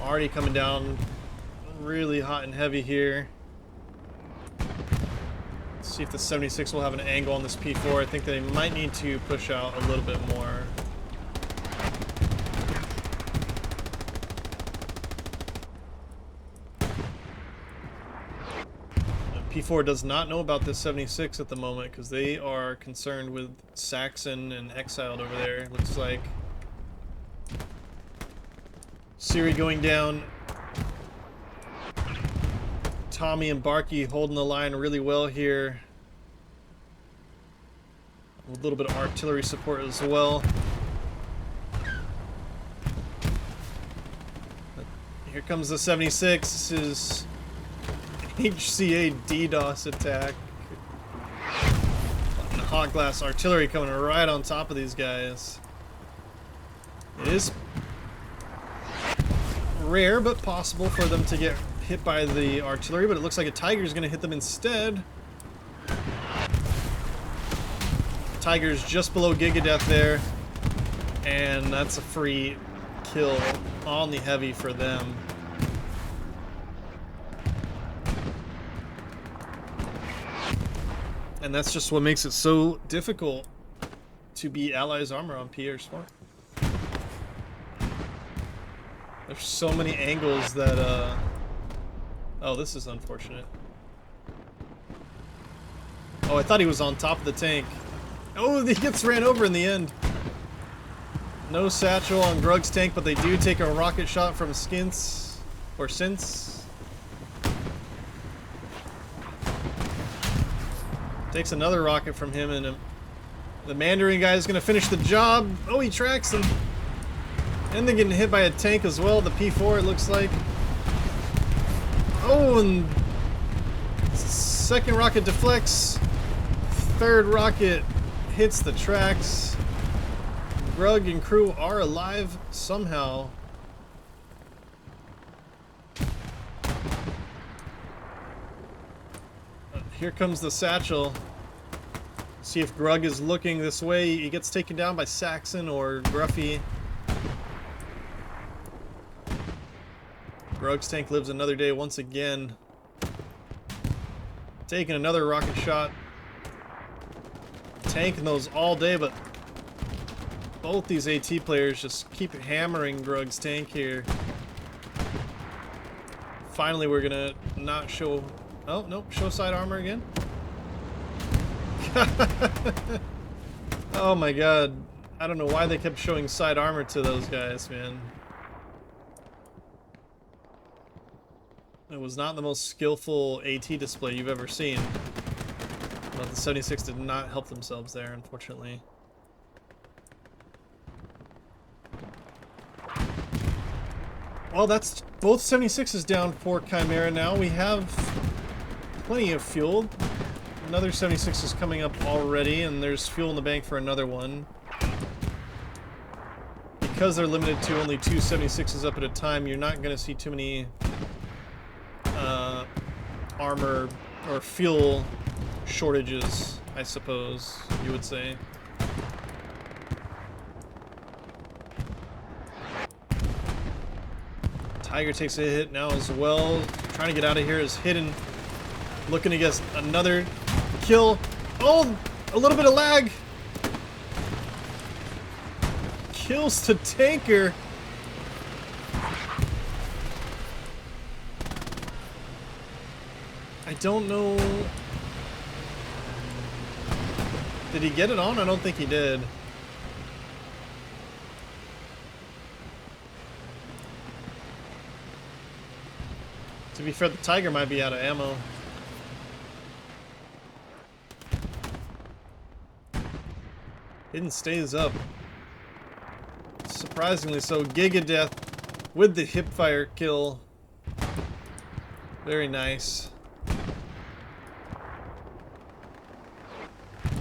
Already coming down really hot and heavy here. Let's see if the 76 will have an angle on this P4. I think they might need to push out a little bit more. P4 does not know about this 76 at the moment because they are concerned with Saxon and Exiled over there, looks like. Siri going down. Tommy and Barkey holding the line really well here. A little bit of artillery support as well. Here comes the 76. This is HCA DDoS attack. Hot glass artillery coming right on top of these guys. It is rare but possible for them to get hit by the artillery, but it looks like a Tiger's gonna hit them instead. Tiger's just below Gigadeath there, and that's a free kill on the heavy for them. And that's just what makes it so difficult to beat Allies armor on Pierre's farm. There's so many angles that, oh, this is unfortunate. Oh, I thought he was on top of the tank. Oh, he gets ran over in the end. No satchel on Grug's tank, but they do take a rocket shot from Skins, or Since. Takes another rocket from him, and the Mandarin guy is going to finish the job. Oh, he tracks him. And they're getting hit by a tank as well, the P4 it looks like. Oh, and second rocket deflects. Third rocket hits the tracks. Grug and crew are alive somehow. Here comes the satchel. See if Grug is looking this way. He gets taken down by Saxon or Gruffy. Grug's tank lives another day once again. Taking another rocket shot. Tanking those all day, but both these AT players just keep hammering Grug's tank here. Finally, we're gonna not show... Oh, nope, show side armor again. Oh my god. I don't know why they kept showing side armor to those guys, man. It was not the most skillful AT display you've ever seen. But the 76 did not help themselves there, unfortunately. Well, that's both 76s down for Chimera now. We have plenty of fuel. Another 76 is coming up already, and there's fuel in the bank for another one. Because they're limited to only 2 76s up at a time, you're not going to see too many armor or fuel shortages, I suppose you would say. Tiger takes a hit now as well. Trying to get out of here is Hidden. Looking to get another kill. Oh, a little bit of lag. Kills to Tanker. I don't know. Did he get it on? I don't think he did. To be fair, the Tiger might be out of ammo. Hidden stays up. Surprisingly so. Giga Death with the hipfire kill. Very nice.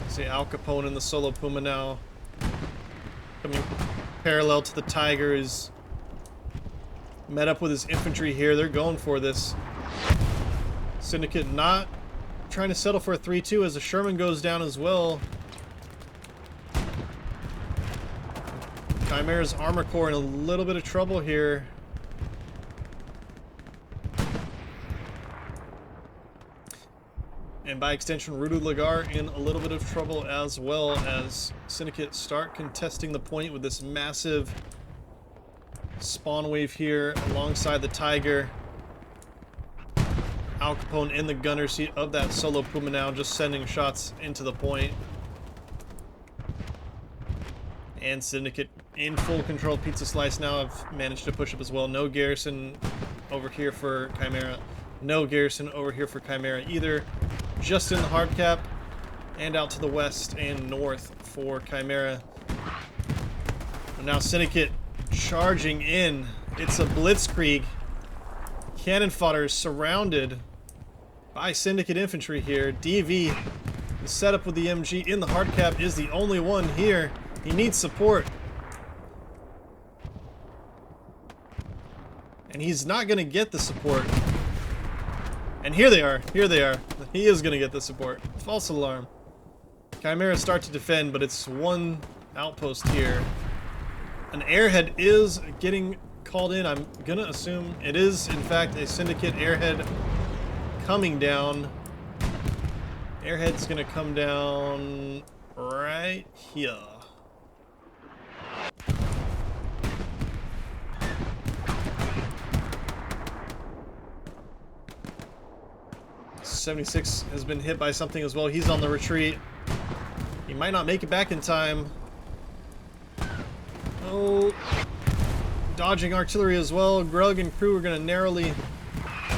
See Al Capone and the Solo Puma now. Coming parallel to the Tiger is met up with his infantry here. They're going for this. Syndicate not trying to settle for a 3-2 as the Sherman goes down as well. Chimera's Armor Corps in a little bit of trouble here. And by extension, Rudu Lagar in a little bit of trouble as well as Syndicate start contesting the point with this massive spawn wave here alongside the Tiger. Al Capone in the gunner seat of that Solo Puma now, just sending shots into the point. And Syndicate in full control. Pizza Slice now have managed to push up as well. No garrison over here for Chimera. No garrison over here for Chimera either. Just in the hard cap and out to the west and north for Chimera. And now Syndicate charging in. It's a blitzkrieg. Cannon fodder is surrounded by Syndicate infantry here. DV, the setup with the MG in the hard cap, is the only one here. He needs support. And he's not going to get the support. And here they are. Here they are. He is going to get the support. False alarm. Chimera start to defend, but it's one outpost here. An airhead is getting called in. I'm going to assume it is, in fact, a Syndicate airhead coming down. Airhead's going to come down right here. .76 has been hit by something as well. He's on the retreat. He might not make it back in time. Oh, dodging artillery as well. Grug and crew are going to narrowly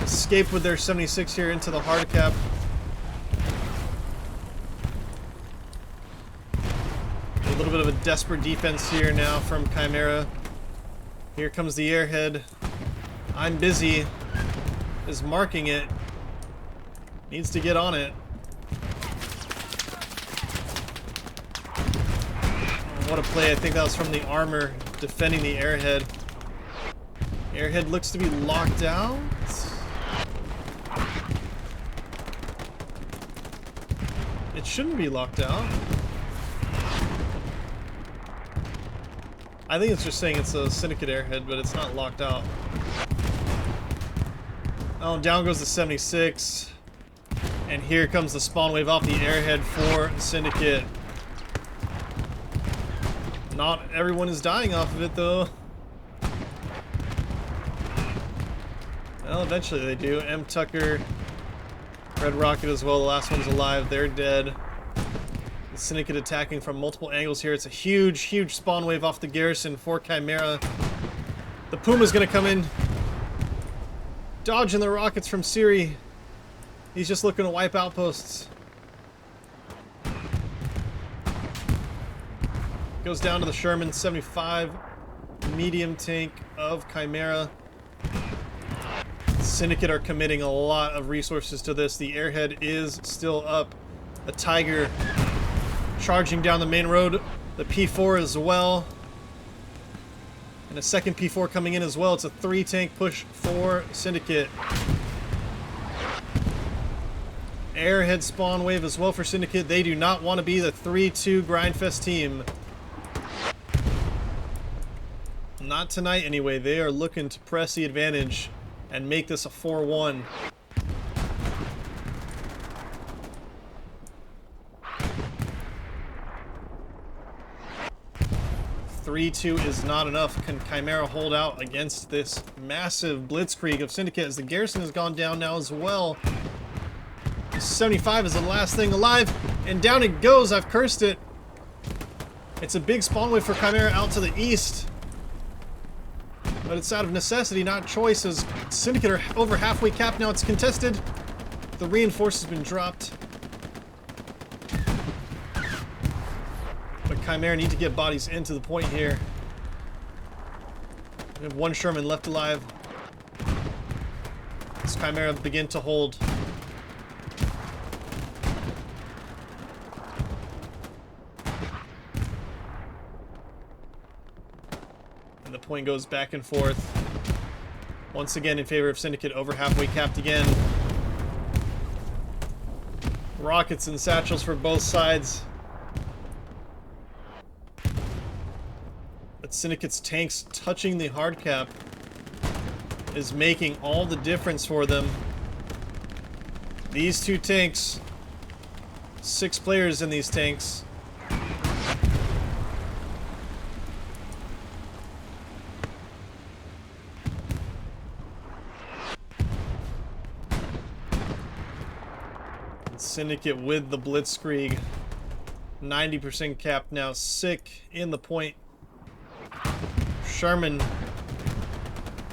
escape with their 76 here into the hard cap. A little bit of a desperate defense here now from Chimera. Here comes the airhead. I'm busy. Is marking it. Needs to get on it. Oh, what a play. I think that was from the armor defending the airhead. Airhead looks to be locked out. It shouldn't be locked out. I think it's just saying it's a Syndicate airhead, but it's not locked out. Oh, down goes the 76. And here comes the spawn wave off the airhead for Syndicate. Not everyone is dying off of it, though. Well, eventually they do. M. Tucker, Red Rocket as well. The last one's alive. They're dead. The Syndicate attacking from multiple angles here. It's a huge, huge spawn wave off the garrison for Chimera. The Puma's going to come in. Dodging the rockets from Siri. He's just looking to wipe outposts. Goes down to the Sherman, 75 medium tank of Chimera. Syndicate are committing a lot of resources to this. The airhead is still up. The Tiger charging down the main road. The P4 as well. And a second P4 coming in as well. It's a 3-tank push for Syndicate. Airhead spawn wave as well for Syndicate. They do not want to be the 3-2 Grindfest team. Not tonight anyway. They are looking to press the advantage and make this a 4-1. Three-two is not enough. Can Chimera hold out against this massive blitzkrieg of Syndicate as the garrison has gone down now as well? 75 is the last thing alive, and down it goes. I've cursed it. It's a big spawn wave for Chimera out to the east, but it's out of necessity, not choice, as Syndicate are over halfway capped now. It's contested. The reinforce has been dropped, but Chimera need to get bodies into the point here. We have one Sherman left alive as Chimera begin to hold. And the point goes back and forth. Once again in favor of Syndicate, over halfway capped again. Rockets and satchels for both sides. But Syndicate's tanks touching the hard cap is making all the difference for them. These two tanks, 6 players in these tanks. Syndicate with the blitzkrieg, 90% capped now, sick in the point. Sherman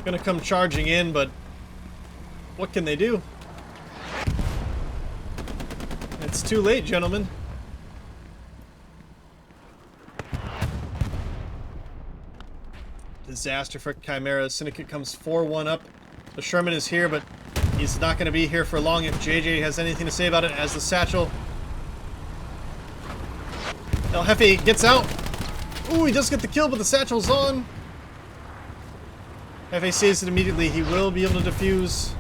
gonna come charging in, but what can they do? It's too late, gentlemen. Disaster for Chimera. Syndicate comes 4-1 up. The Sherman is here, but he's not going to be here for long if JJ has anything to say about it, as the satchel. El Jefe gets out. Ooh, he does get the kill, but the satchel's on. Jefe saves it immediately. He will be able to defuse.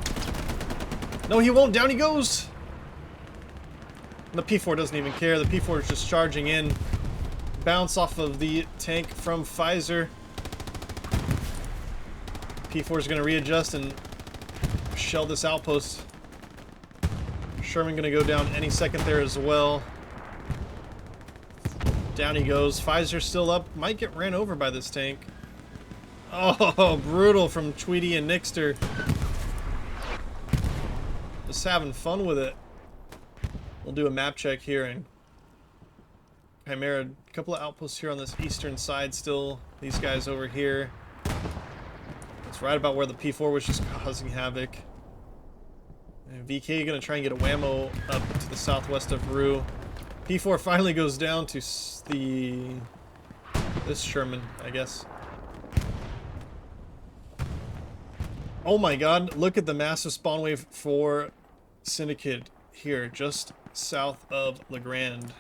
No, he won't. Down he goes. And the P4 doesn't even care. The P4 is just charging in. Bounce off of the tank from Pfizer. P4 is going to readjust and shell this outpost. Sherman going to go down any second there as well. Down he goes. Pfizer's still up. Might get ran over by this tank. Oh, brutal from Tweety and Nixter. Just having fun with it. We'll do a map check here, and Chimera, a couple of outposts here on this eastern side still. These guys over here. It's right about where the P4 was just causing havoc. And VK gonna try and get a whammo up to the southwest of Rue. P4 finally goes down to this Sherman, I guess. Oh my god, look at the massive spawn wave for Syndicate here, just south of Legrand.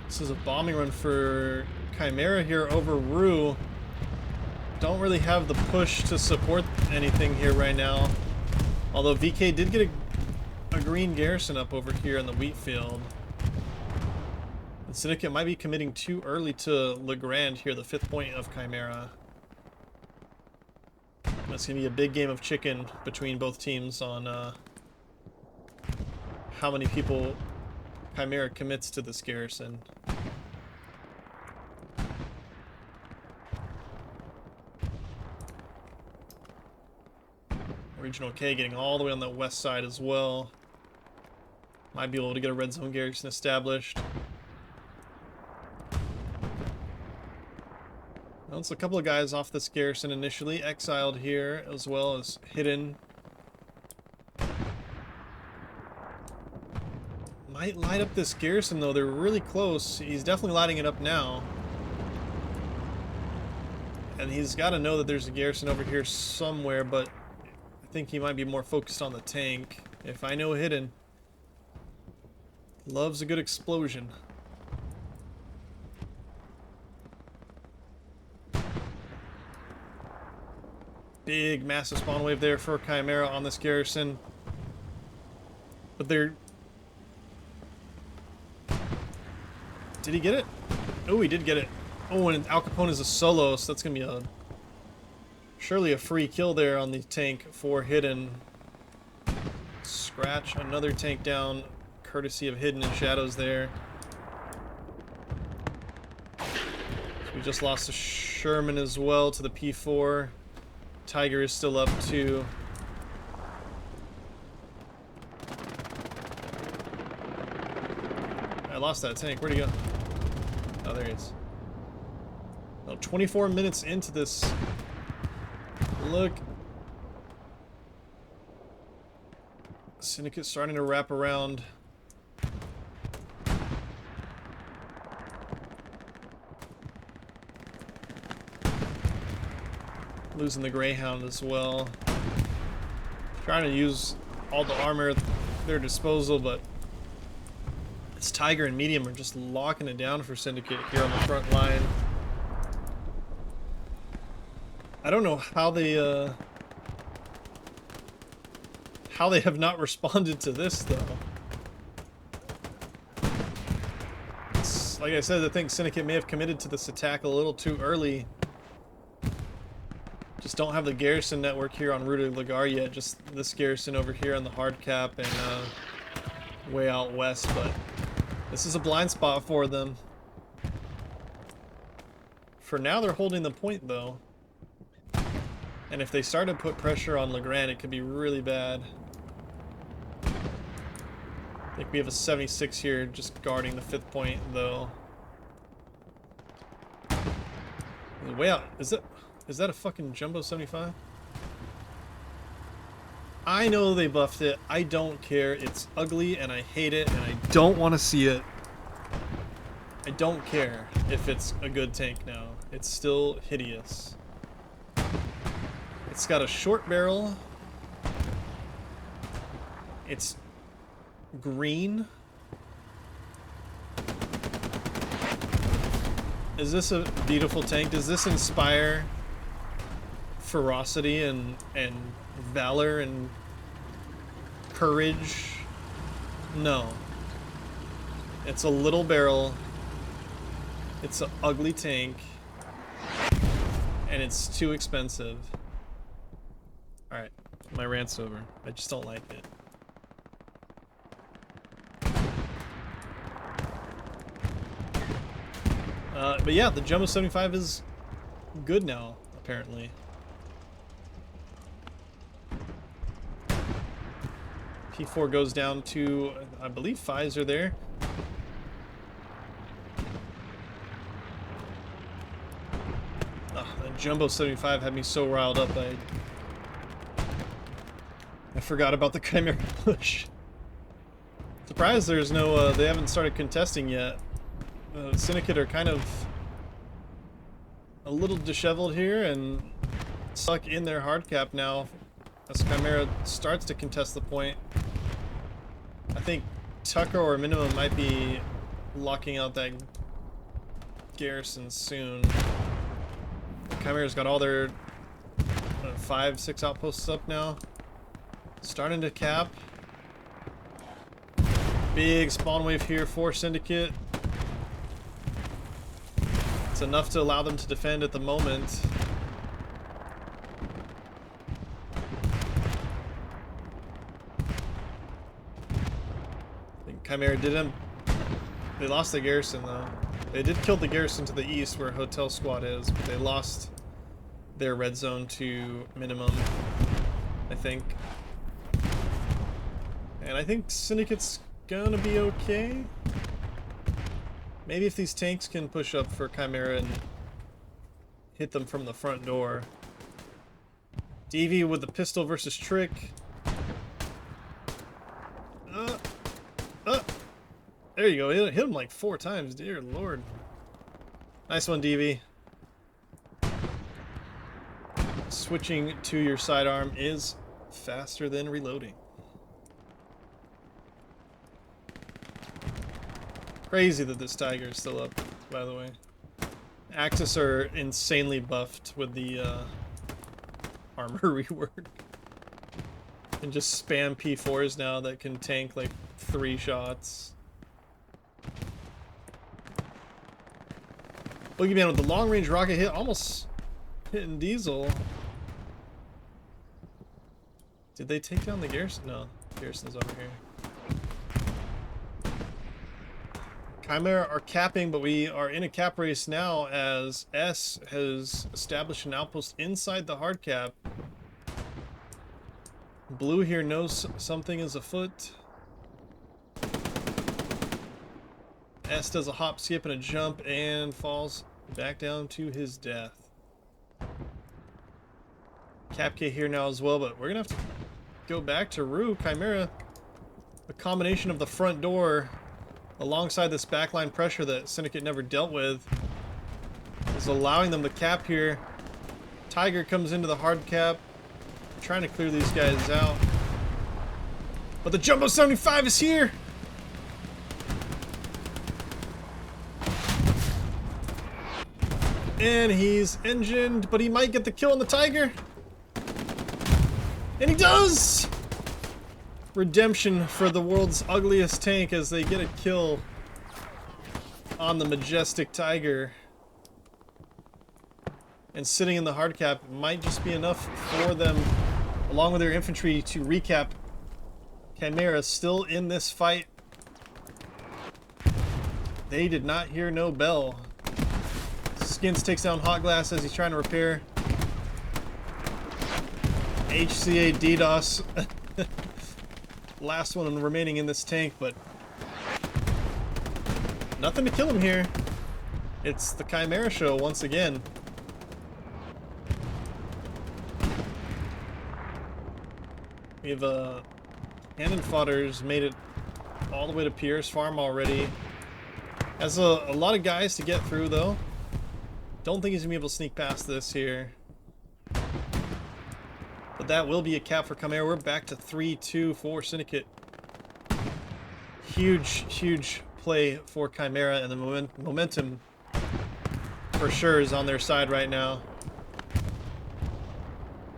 This is a bombing run for Chimera here over Rue. Don't really have the push to support anything here right now. Although VK did get a green garrison up over here in the wheat field. And Syndicate might be committing too early to Legrand here, the 5th point of Chimera. That's going to be a big game of chicken between both teams on how many people Chimera commits to this garrison. Regional K getting all the way on the west side as well. Might be able to get a red zone garrison established. Well, it's a couple of guys off this garrison initially, exiled here as well as hidden. Might light up this garrison though, they're really close. He's definitely lighting it up now. And he's got to know that there's a garrison over here somewhere, but I think he might be more focused on the tank. If I know hidden. Loves a good explosion. Big massive spawn wave there for Chimera on this garrison. But they're... Did he get it? Oh, he did get it. Oh, and Al Capone is a solo, so that's going to be a... surely a free kill there on the tank for Hidden. Scratch another tank down, courtesy of Hidden and Shadows there. So we just lost a Sherman as well to the P4. Tiger is still up too. I lost that tank. Where'd he go? Oh, there he is. Well, 24 minutes into this. Look. Syndicate starting to wrap around. Losing the Greyhound as well. Trying to use all the armor at their disposal, but it's Tiger and Medium are just locking it down for Syndicate here on the front line. I don't know how they have not responded to this though. It's, like I said, I think Syndicate may have committed to this attack a little too early. Just don't have the garrison network here on Rue de la Gare yet. Just this garrison over here on the hard cap and way out west. But this is a blind spot for them. For now, they're holding the point though. And if they start to put pressure on Legrand, it could be really bad. I think we have a 76 here just guarding the 5th point though. Way out. Is that a fucking Jumbo 75? I know they buffed it. I don't care. It's ugly and I hate it and I don't want to see it. I don't care if it's a good tank now. It's still hideous. It's got a short barrel. It's green. Is this a beautiful tank? Does this inspire ferocity and valor and courage? No. It's a little barrel. It's an ugly tank. And it's too expensive. Alright, my rant's over. I just don't like it. But yeah, the Jumbo 75 is good now, apparently. P4 goes down to, I believe, Pfizer there. The Jumbo 75 had me so riled up, I forgot about the Chimera push. Surprised there's no, they haven't started contesting yet. Syndicate are kind of a little disheveled here and stuck in their hard cap now as Chimera starts to contest the point. I think Tucker or Minimum might be locking out that garrison soon. Chimera's got all their 5, 6 outposts up now. Starting to cap. Big spawn wave here for Syndicate. It's enough to allow them to defend at the moment. I think Chimera did him. They lost the garrison though. They did kill the garrison to the east where Hotel Squad is, but they lost their red zone to Minimum, I think. And I think Syndicate's gonna be okay. Maybe if these tanks can push up for Chimera and hit them from the front door. DV with the pistol versus Trick. There you go. Hit him like 4 times. Dear Lord. Nice one, DV. Switching to your sidearm is faster than reloading. Crazy that this Tiger is still up, by the way. Axis are insanely buffed with the armor rework. And just spam P4s now that can tank like 3 shots. Boogeyman with the long-range rocket hit, almost hitting Diesel. Did they take down the Garrison? No, Garrison's over here. Chimera are capping, but we are in a cap race now as S has established an outpost inside the hard cap. Blue here knows something is afoot. S does a hop, skip, and a jump and falls back down to his death. Cap K here now as well, but we're gonna have to go back to Rue. Chimera, a combination of the front door alongside this backline pressure that Syndicate never dealt with is allowing them to cap here. Tiger comes into the hard cap, trying to clear these guys out. But the Jumbo 75 is here! And he's engined, but he might get the kill on the Tiger. And he does! Redemption for the world's ugliest tank as they get a kill on the majestic Tiger. And sitting in the hard cap might just be enough for them, along with their infantry, to recap. Chimera still in this fight. They did not hear no bell. Skins takes down Hot Glass as he's trying to repair. HCA DDoS. Last one remaining in this tank, but nothing to kill him here. It's the Chimera show once again. We have cannon fodders made it all the way to Pierre's farm already. Has a lot of guys to get through though. Don't think he's gonna be able to sneak past this here. But that will be a cap for Chimera. We're back to 3-2 for Syndicate. Huge play for Chimera, and the momentum for sure is on their side right now.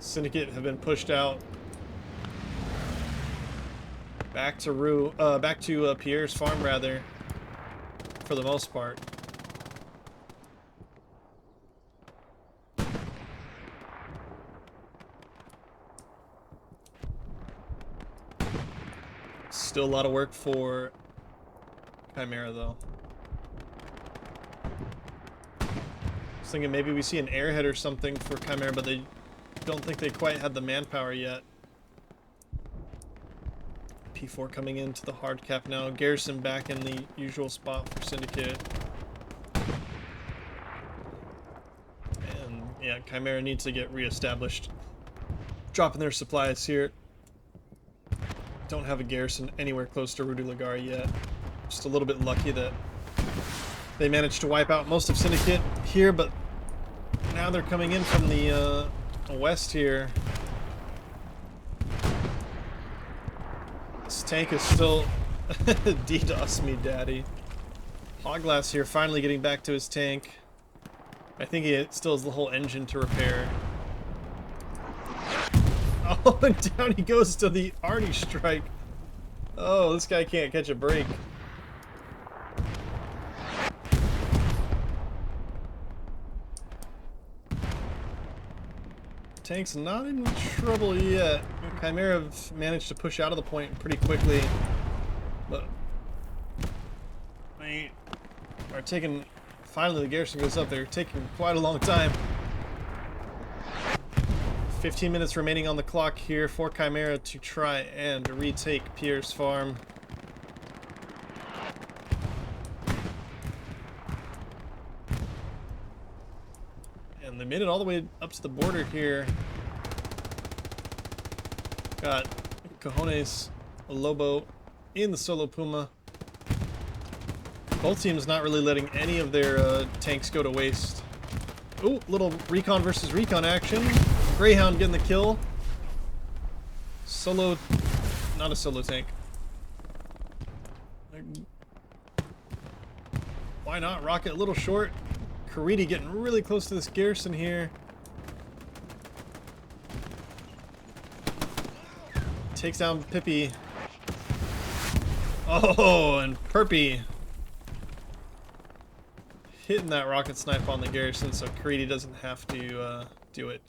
Syndicate have been pushed out. Back to Pierre's farm rather, for the most part. Still a lot of work for Chimera though. I was thinking maybe we see an airhead or something for Chimera, but they don't think they quite had the manpower yet. P4 coming into the hard cap now. Garrison back in the usual spot for Syndicate. And yeah, Chimera needs to get reestablished. Dropping their supplies here. Don't have a Garrison anywhere close to Rudy Lagar yet. Just a little bit lucky that they managed to wipe out most of Syndicate here, but now they're coming in from the west here. This tank is still DDoS me, daddy. Hoglass here finally getting back to his tank. I think he still has the whole engine to repair. Oh, and down he goes to the Arnie strike. Oh, this guy can't catch a break. Tank's not in trouble yet. Chimera have managed to push out of the point pretty quickly, but they are taking. Finally, the Garrison goes up. They're taking quite a long time. 15 minutes remaining on the clock here for Chimera to try and retake Pierre's farm. And they made it all the way up to the border here. Got Cojones Lobo in the Solo Puma. Both teams not really letting any of their tanks go to waste. Ooh, little recon versus recon action. Greyhound getting the kill. Solo, not a solo tank. Why not? Rocket a little short. Karidi getting really close to this Garrison here. takes down Pippi. Oh, and Perpy hitting that rocket snipe on the garrison, so Creedy doesn't have to do it.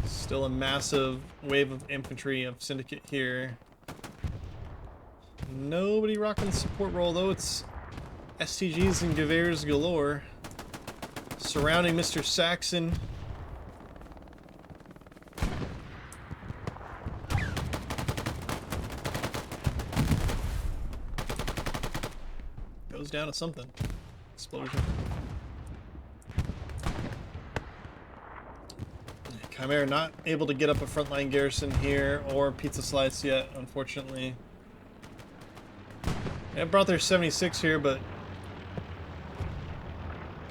Still a massive wave of infantry of Syndicate here. Nobody rocking the support role though. It's STGs and Gewehr's galore surrounding Mr. Saxon. Goes down to something. Explosion. Chimera not able to get up a frontline garrison here or Pizza Slice yet, unfortunately. They brought their 76 here, but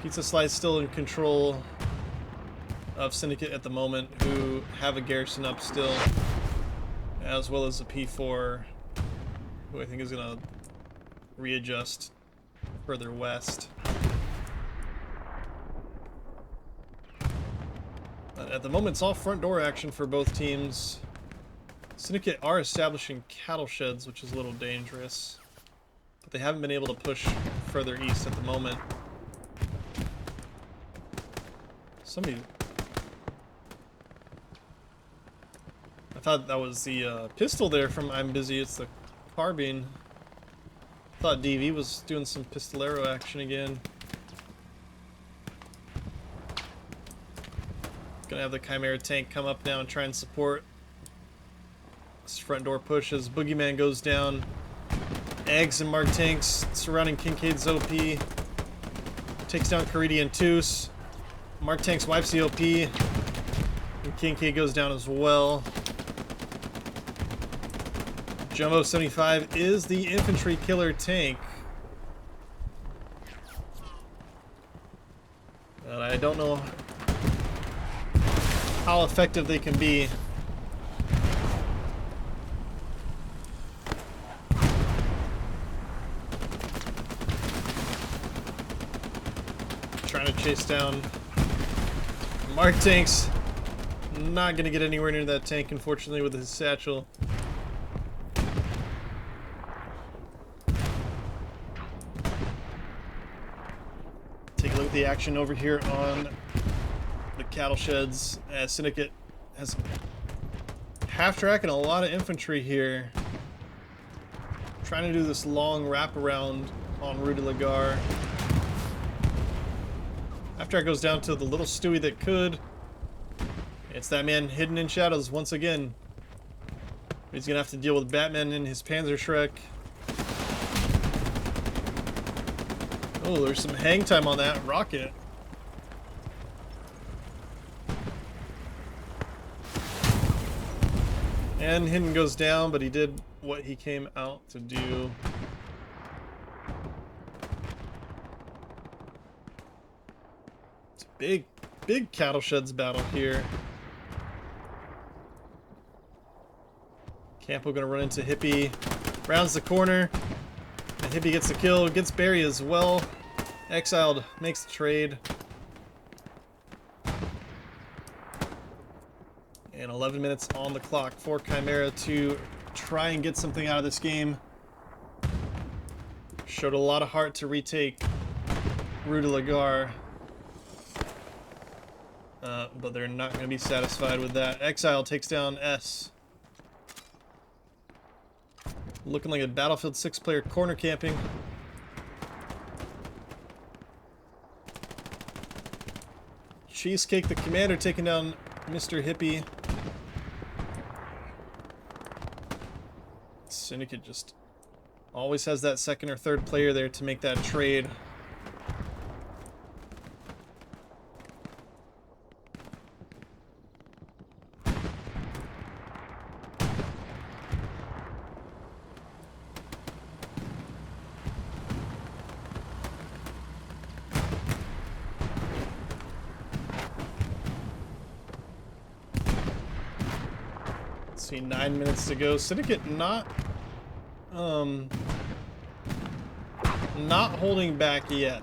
Pizza Slice still in control of Syndicate at the moment, who have a garrison up still, as well as a P4, who I think is going to readjust further west. But at the moment, it's all front door action for both teams. Syndicate are establishing cattle sheds, which is a little dangerous, but they haven't been able to push further east at the moment. Somebody... I thought that was the pistol there from I'm Busy. It's the carbine. I thought DV was doing some pistolero action again. Gonna have the Chimera tank come up now and try and support this front door push as Boogeyman goes down. Eggs and Mark tanks surrounding Kincaid's OP. Takes down Caridi and Toos. Mark tanks wipes the OP. And Kincaid goes down as well. Jumbo 75 is the infantry killer tank. But I don't know how effective they can be. Trying to chase down Mark tanks. Not gonna get anywhere near that tank, unfortunately, with his satchel. Take a look at the action over here on the cattle sheds, as Syndicate has half track and a lot of infantry here. Trying to do this long wraparound on Rue de la Gare. Half track goes down to the little Stewie that could. It's that man hidden in shadows once again. He's gonna have to deal with Batman and his Panzer Shrek. Oh, there's some hang time on that rocket. And Hidden goes down, but he did what he came out to do. It's a big cattle sheds battle here. Campo gonna run into Hippie, rounds the corner, and Hippie gets the kill, gets Barry as well. Exiled makes the trade. And 11 minutes on the clock for Chimera to try and get something out of this game. Showed a lot of heart to retake Rue de la Gare. But they're not going to be satisfied with that. Exile takes down S. Looking like a Battlefield 6 player corner camping. Cheesecake the commander taking down Mr. Hippie. Syndicate just always has that second or third player there to make that trade. Let's see, 9 minutes to go. Syndicate not holding back yet.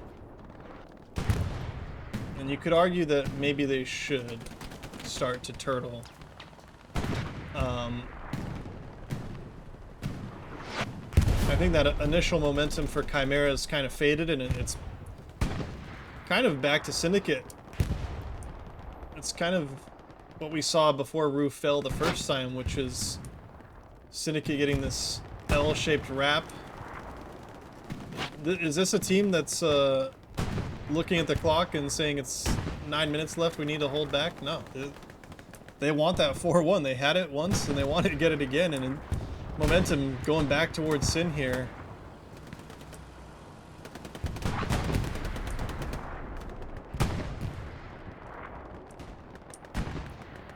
And you could argue that maybe they should. start to turtle. I think that initial momentum for Chimera is kind of faded, and it's kind of back to Syndicate. It's kind of what we saw before Roof fell the first time, which is Syndicate getting this L-shaped wrap. Is this a team that's looking at the clock and saying it's 9 minutes left, we need to hold back? No. They want that 4-1. They had it once, and they want to get it again, and momentum going back towards SYN here.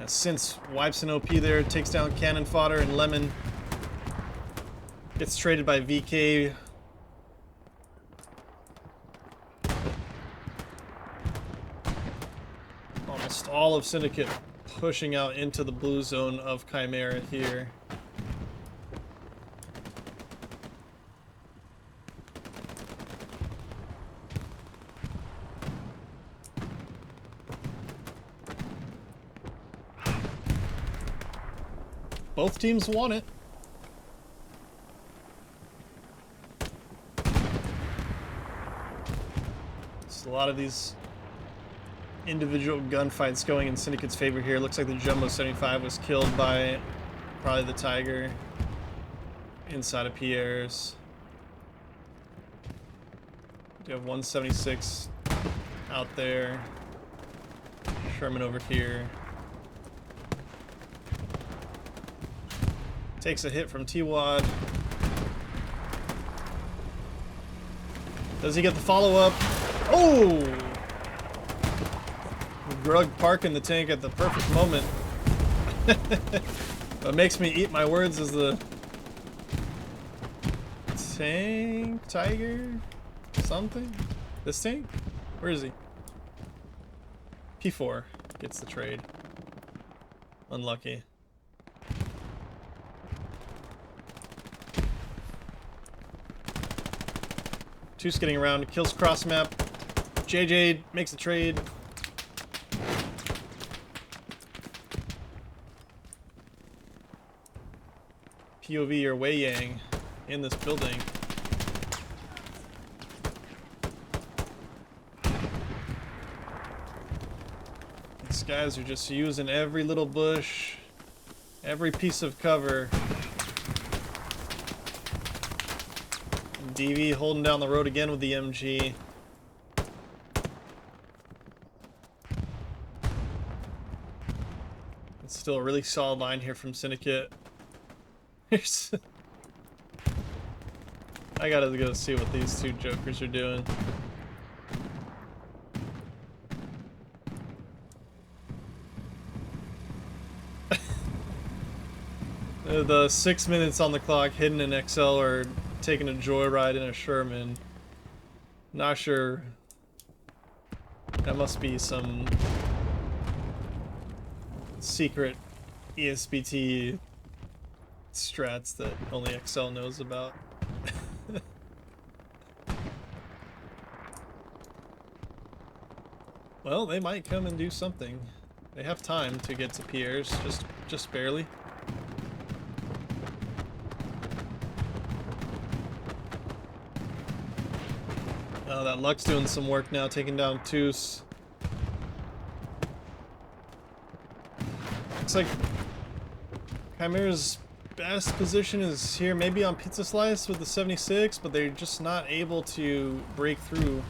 Since wipes an OP there, takes down Cannon Fodder, and Lemon gets traded by VK. Almost all of Syndicate pushing out into the blue zone of Chimera here. Both teams want it. There's a lot of these individual gunfights going in Syndicate's favor here. Looks like the Jumbo 75 was killed by probably the Tiger inside of Pierre's. You have 176 out there. Sherman over here. Takes a hit from T-Wad. Does he get the follow-up? Oh! Grug parking the tank at the perfect moment. What makes me eat my words is the tank, Tiger, something? This tank? Where is he? P4 gets the trade. Unlucky. Two's getting around, kills cross map. JJ makes a trade. POV or Wei Yang in this building. These guys are just using every little bush, every piece of cover. DV holding down the road again with the MG. It's still a really solid line here from Syndicate. I gotta go see what these two jokers are doing. The 6 minutes on the clock hidden in XL or taking a joyride in a Sherman. Not sure. That must be some secret ESBT strats that only XL knows about. Well, they might come and do something. They have time to get to Pierre's, just barely. Oh, that Luck's doing some work now, taking down Toos. Looks like Chimera's best position is here, maybe on Pizza Slice with the 76, but they're just not able to break through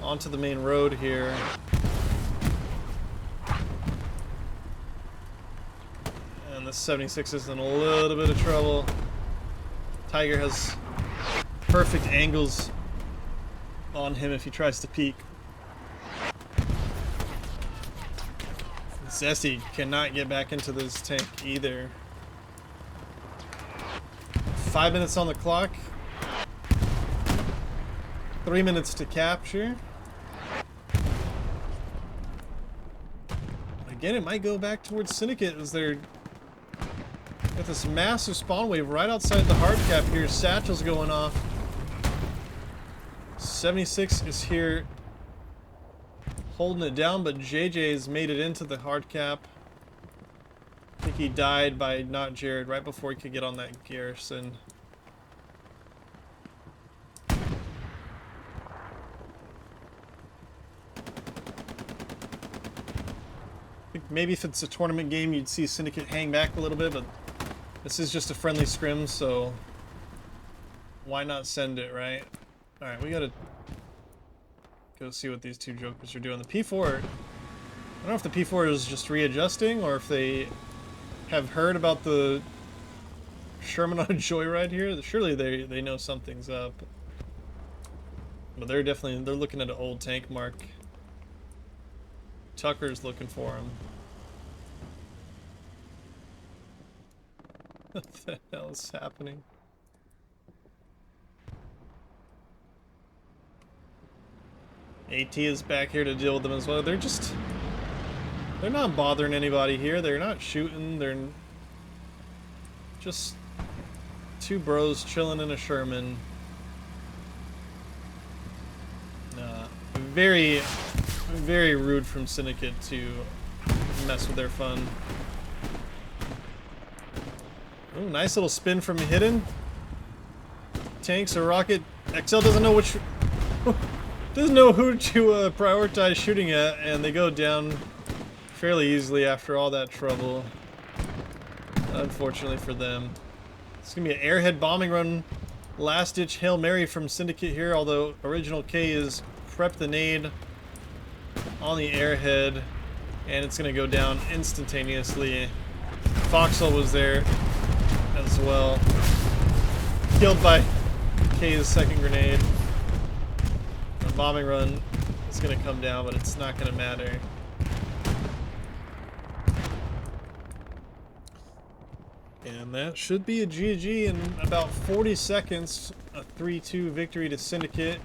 onto the main road here. And the 76 is in a little bit of trouble. Tiger has perfect angles on him if he tries to peek. Zesty cannot get back into this tank either. 5 minutes on the clock. 3 minutes to capture. Again, it might go back towards Syndicate as they're got this massive spawn wave right outside the hard cap here. Satchel's going off. 76 is here holding it down, but JJ's made it into the hard cap. I think he died by not Jared right before he could get on that Garrison. I think maybe if it's a tournament game, you'd see Syndicate hang back a little bit, but this is just a friendly scrim, so why not send it, right? Alright, we gotta go see what these two jokers are doing. The P4, I don't know if the P4 is just readjusting or if they have heard about the Sherman on a joyride here. Surely they know something's up. But they're looking at an old tank mark. Tucker's looking for him. What the hell is happening? AT is back here to deal with them as well. They're not bothering anybody here. They're not shooting. They're just two bros chilling in a Sherman. Very, very rude from Syndicate to mess with their fun. Ooh, nice little spin from Hidden. Tanks or rocket. XL doesn't know which... doesn't know who to prioritize shooting at, and they go down fairly easily after all that trouble. Unfortunately for them. It's going to be an airhead bombing run. Last-ditch Hail Mary from Syndicate here, although Original K is prepped the nade on the airhead, and it's going to go down instantaneously. Foxhole was there as well. Killed by K's second grenade. The bombing run is going to come down, but it's not going to matter. And that should be a GG in about 40 seconds. A 3-2 victory to Syndicate.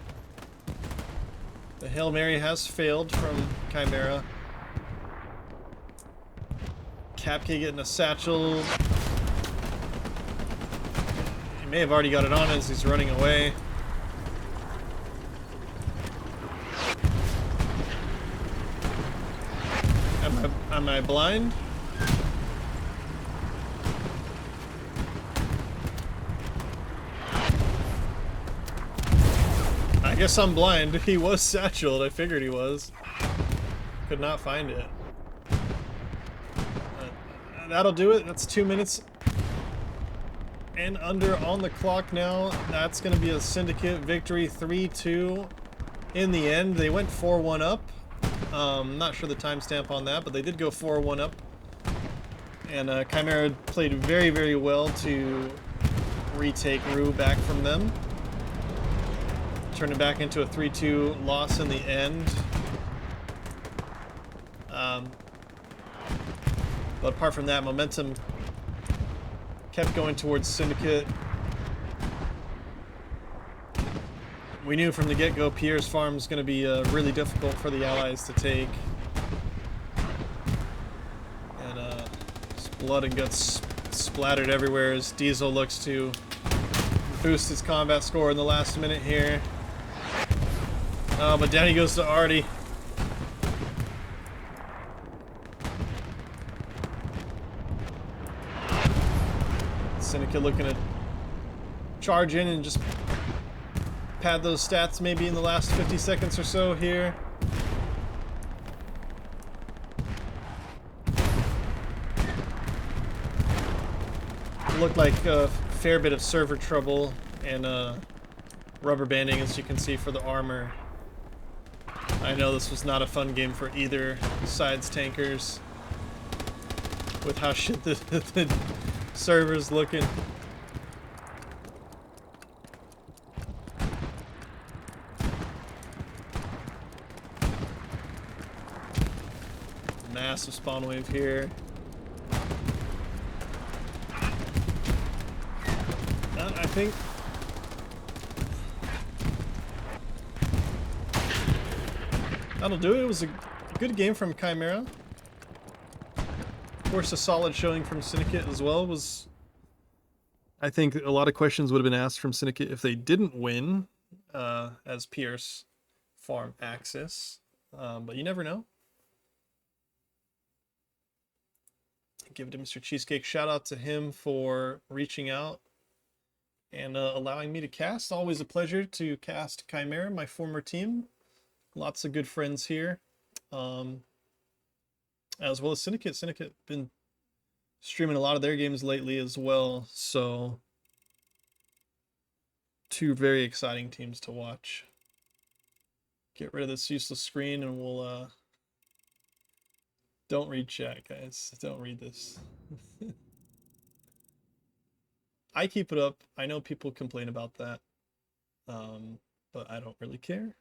The Hail Mary has failed from Chimera. Capk getting a satchel. He may have already got it on as he's running away. Am I blind? I guess I'm blind. He was satcheled. I figured he was. Could not find it. That'll do it. That's 2 minutes and under on the clock now. That's going to be a Syndicate victory, 3-2 in the end. They went 4-1 up. Not sure the timestamp on that, but they did go 4-1 up. And Chimera played very, very well to retake Rue back from them. Turned it back into a 3-2 loss in the end. But apart from that, momentum kept going towards Syndicate. We knew from the get-go Pierre's farm was going to be really difficult for the Allies to take. And just blood and guts splattered everywhere as Diesel looks to boost his combat score in the last minute here. But down he goes to Artie. Syndicate looking to charge in and just pad those stats maybe in the last 50 seconds or so here. Looked like a fair bit of server trouble and rubber banding, as you can see, for the armor. I know this was not a fun game for either side's tankers with how shit the server's looking. Massive spawn wave here. I think that'll do it. It was a good game from Chimera. Of course, a solid showing from Syndicate as well. I think a lot of questions would have been asked from Syndicate if they didn't win, as Pierce farm Axis. But you never know. Give it to Mr. Cheesecake. Shout out to him for reaching out and allowing me to cast. Always a pleasure to cast Chimera, my former team. Lots of good friends here. As well as Syndicate. Syndicate been streaming a lot of their games lately as well. So, two very exciting teams to watch. Get rid of this useless screen and we'll don't read chat, guys. Don't read this. I keep it up. I know people complain about that. But I don't really care.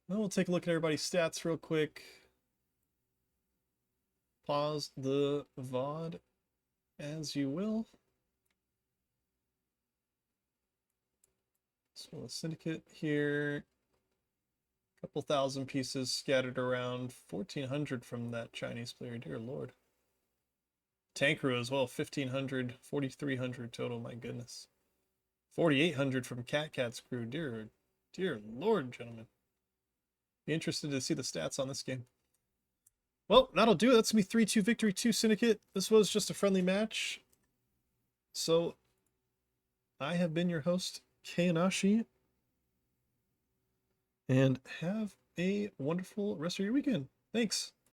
Well, we'll take a look at everybody's stats real quick. Pause the VOD as you will. So the Syndicate here. Couple thousand pieces scattered around. 1,400 from that Chinese player. Dear Lord. Tankeru as well. 1,500. 4,300 total. My goodness. 4,800 from Cat's crew. Dear Lord, gentlemen. Be interested to see the stats on this game. Well, that'll do it. That's going to be 3-2 victory to Syndicate. This was just a friendly match. So, I have been your host, Kayanashi. And have a wonderful rest of your weekend. Thanks.